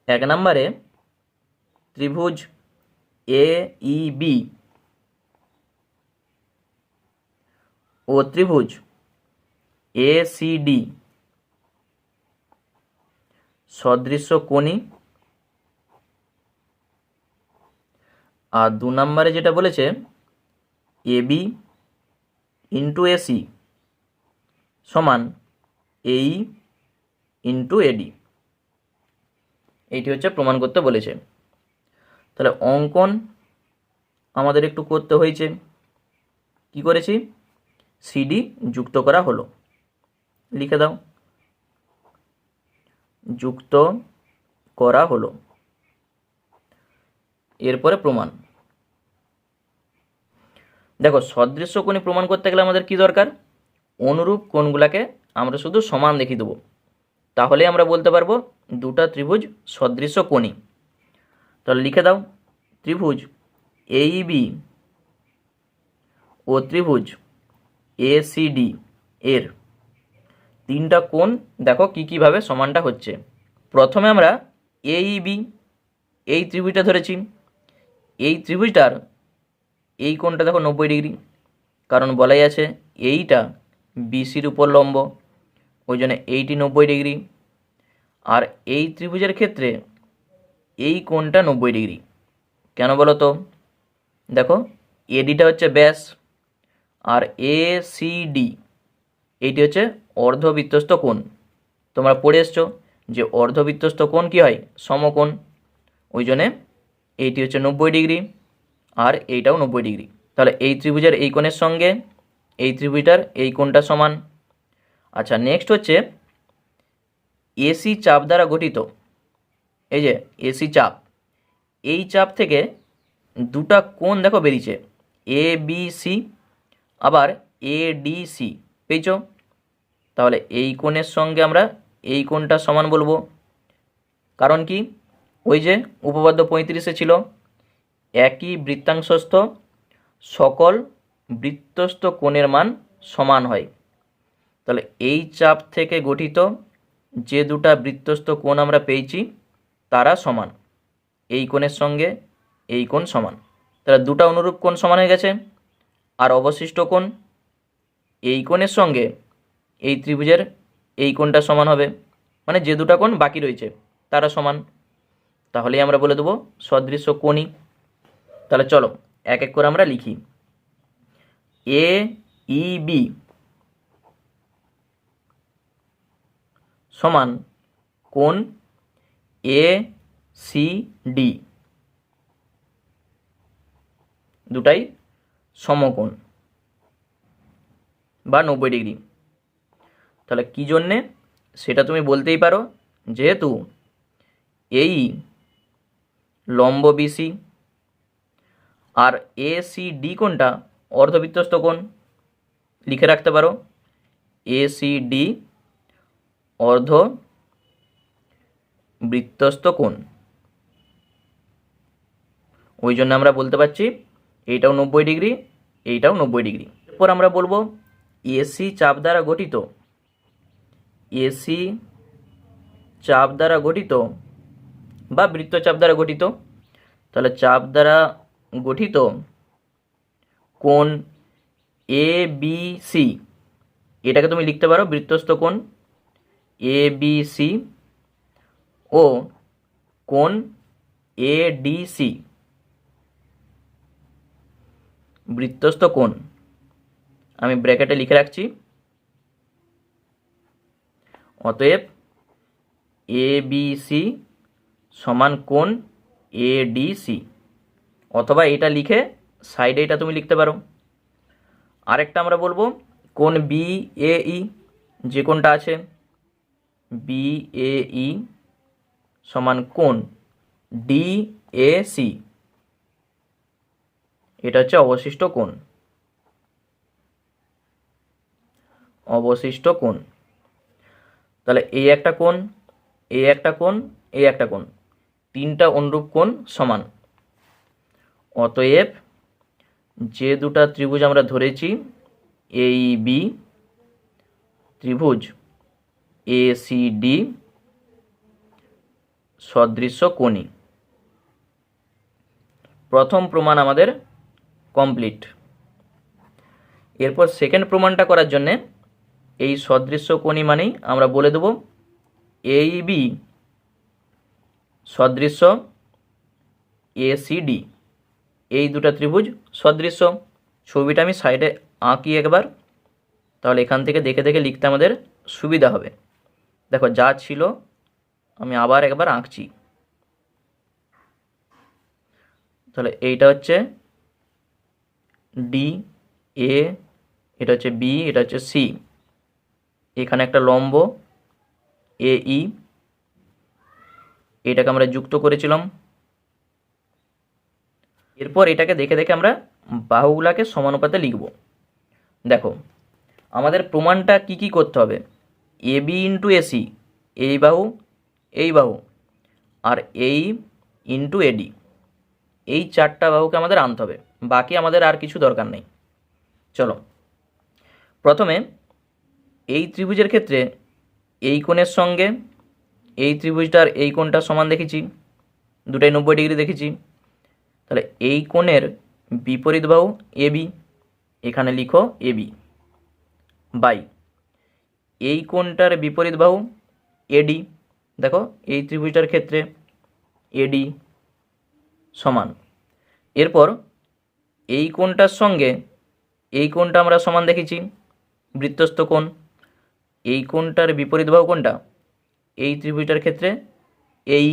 1 নম্বরে ত্রিভুজ এ ই বি ও ত্রিভুজ এ সি ডি সদৃশ্য কোণী। আর 2 নম্বরে যেটা বলেছে এ বি ইন্টু এসি সমান এই ইন্টু এডি, এইটি হচ্ছে প্রমাণ করতে বলেছে। তাহলে অঙ্কন আমাদের একটু করতে হয়েছে। কি করেছি? সিডি যুক্ত করা হলো, লিখে দাও, যুক্ত করা হলো। এরপরে প্রমাণ। দেখো, সদৃশ্য কোণী প্রমাণ করতে গেলে আমাদের কি দরকার? অনুরূপ কোণগুলোকে আমরা শুধু সমান দেখিয়ে দেবো, তাহলে আমরা বলতে পারবো দুটা ত্রিভুজ সদৃশ্য কোণী। তাহলে লিখে দাও, ত্রিভুজ এইবি ও ত্রিভুজ এসিডি এর 3টা কোণ দেখো কীভাবে সমানটা হচ্ছে। প্রথমে আমরা এইবি এই ত্রিভুজটা ধরেছি। এই ত্রিভুজটার এই কোণটা দেখো 90 ডিগ্রি, কারণ বলাই আছে এইটা বিসির উপর লম্ব, ওই জন্য এইটি 90 ডিগ্রি। আর এই ত্রিভুজের ক্ষেত্রে এই কোণটা 90 ডিগ্রি। কেন বলো তো? দেখো, এডিটা হচ্ছে ব্যাস, আর এ সি ডি এইটি হচ্ছে অর্ধবৃত্তস্থ কোণ। তোমরা পড়ে এসছো যে অর্ধবৃত্তস্থ কোণ কী হয়? সমকোণ। ওই জন্যে এইটি হচ্ছে 90 ডিগ্রি আর এইটাও 90 ডিগ্রি। তাহলে এই ত্রিভুজের এই কোণের সঙ্গে এই ত্রিভুজটার এই কোণটা সমান। আচ্ছা, নেক্সট হচ্ছে এসি চাপ দ্বারা গঠিত, এই যে এসি চাপ, এই চাপ থেকে দুটা কোণ দেখো বেরিয়েছে, এ বি সি আবার এ ডি সি, পেয়েছ? তাহলে এই কোণের সঙ্গে আমরা এই কোণটা সমান বলবো। কারণ কি? ওই যে উপপাদ্য 35-এ ছিল, একই বৃত্তাংশস্থ সকল বৃত্তস্থ কোণের মান সমান হয়। তাহলে এই চাপ থেকে গঠিত যে দুটা বৃত্তস্থ কোণ আমরা পেয়েছি তারা সমান, এই কোণের সঙ্গে এই কোণ সমান। তাহলে দুটা অনুরূপ কোণ সমান হয়ে গেছে। আর অবশিষ্ট কোণ এই কোণের সঙ্গে এই ত্রিভুজের এই কোণটা সমান হবে, মানে যে দুটা কোণ বাকি রয়েছে তারা সমান। তাহলেই আমরা বলে দেবো সদৃশ্য কোণী। তাহলে চলো এক এক করে আমরা লিখি। এ ই বি সমান কোণ এ সি ডি, দুটাই সমকোণ বা 90 ডিগ্রি। তাহলে কী জন্যে সেটা তুমি বলতেই পারো, যেহেতু এই লম্ব বিসি আর এ সি ডি কোণটা অর্ধবৃত্তস্থ কোণ, লিখে রাখতে পারো এ সি ডি অর্ধ বৃত্তস্থ কোণ। ওই জন্য আমরা বলতে পারছি এইটাও 90 ডিগ্রি, এইটাও 90 ডিগ্রি। এরপর আমরা বলবো এসি চাপ দ্বারা গঠিত, এসি চাপ দ্বারা গঠিত বা বৃত্তচাপ দ্বারা গঠিত। তাহলে চাপ দ্বারা গঠিত কোণ এ বি সি, এটাকে তুমি লিখতে পারো বৃত্তস্থ কোণ এ বি সি ও কোণ এ ডি সি বৃত্তস্থ কোণ। আমি ব্র্যাকেটে লিখে রাখছি। অতএব এ বি সি সমান কোণ এ ডি সি, অথবা এটা লিখে সাইডে এটা তুমি লিখতে পারো। আরেকটা আমরা বলবো কোণ বি এ ই, যে কোণটা আছে বি এ ই সমান কোণ ডিএসি, এটা হচ্ছে অবশিষ্ট কোণ। অবশিষ্ট কোণ, তাহলে এই একটা কোণ, এই একটা কোণ, এই একটা কোণ, তিনটা অনুরূপ কোণ সমান। অতএব যে দুটা ত্রিভুজ আমরা ধরেছি এই বি, ত্রিভুজ এ সি ডি সদৃশ্য কোণী। প্রথম প্রমাণ আমাদের কমপ্লিট। এরপর সেকেন্ড প্রমাণটা করার জন্যে এই সদৃশ্য কোণী মানেই আমরা বলে দেব এই বি সদৃশ্য এসিডি, এই দুটা ত্রিভুজ সদৃশ্য। ছবিটা আমি সাইডে আঁকি একবার, তাহলে এখান থেকে দেখে দেখে লিখতে আমাদের সুবিধা হবে। দেখো যা ছিল আমি আবার একবার আঁকছি। তাহলে এইটা হচ্ছে ডি এ, এটা হচ্ছে বি, এটা হচ্ছে সি, এখানে একটা লম্ব এ ই, এটাকে আমরা যুক্ত করেছিলাম। এরপর এটাকে দেখে দেখে আমরা বাহুগুলাকে সমানুপাতে লিখব। দেখো আমাদের প্রমাণটা কি কি করতে হবে, এ বি ইন্টু এসি, এই বাহু এই বাহু, আর এই ইন্টু এডি, এই চারটা বাহুকে আমাদের আনতে হবে, বাকি আমাদের আর কিছু দরকার নেই। চলো প্রথমে এই ত্রিভুজের ক্ষেত্রে এই কোণের সঙ্গে এই ত্রিভুজটার এই কোণটা সমান দেখেছি, দুটাই 90 ডিগ্রি দেখেছি। তাহলে এই কোণের বিপরীত বাহু এবি, এখানে লিখো এবি, বাই এই কোণটার বিপরীত বাহু এডি, দেখো এই ত্রিভুজটার ক্ষেত্রে এডি সমান। এরপর এই কোণটার সঙ্গে এই কোণটা আমরা সমান দেখেছি, বৃত্তস্থ কোণ, এই কোণটার বিপরীত বাহু কোণটা এই ত্রিভুজটার ক্ষেত্রে এই,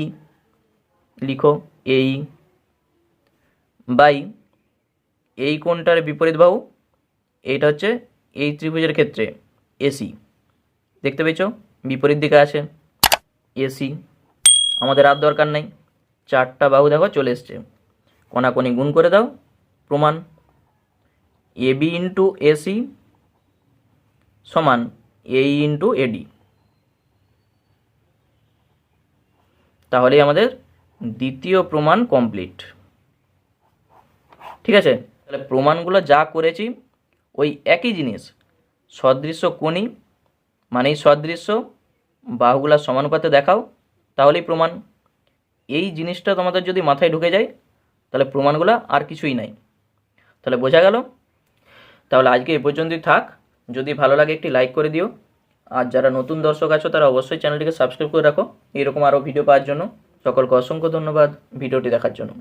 লিখো এই, বাই এই কোণটার বিপরীত বাহু এইটা হচ্ছে এই ত্রিভুজের ক্ষেত্রে এসি, দেখতে পেয়েছো বিপরীত দিকে আছে এসি। আমাদের আর দরকার নেই, চারটা বাহু দেখো চলে এসছে, কোণাকোণি গুণ করে দাও, প্রমাণ এবি ইন্টু এসি সমান এই ইন্টু এডি। তাহলেই আমাদের দ্বিতীয় প্রমাণ কমপ্লিট। ঠিক আছে, তাহলে প্রমাণগুলো যা করেছি ওই একই জিনিস, সদৃশ্য কোণী মানেই সদৃশ্য, বাহুগুলা সমানুপাতে দেখাও, তাহলেই প্রমাণ। এই জিনিসটা তোমাদের যদি মাথায় ঢুকে যায় তাহলে প্রমাণগুলো আর কিছুই নাই। তাহলে বোঝা গেল? তাহলে আজকে এ পর্যন্তই থাক। যদি ভালো লাগে একটি লাইক করে দিও, আর যারা নতুন দর্শক আছো তারা অবশ্যই চ্যানেলটিকে সাবস্ক্রাইব করে রাখো এরকম আরও ভিডিও পাওয়ার জন্য। সকলকে অসংখ্য ধন্যবাদ ভিডিওটি দেখার জন্য।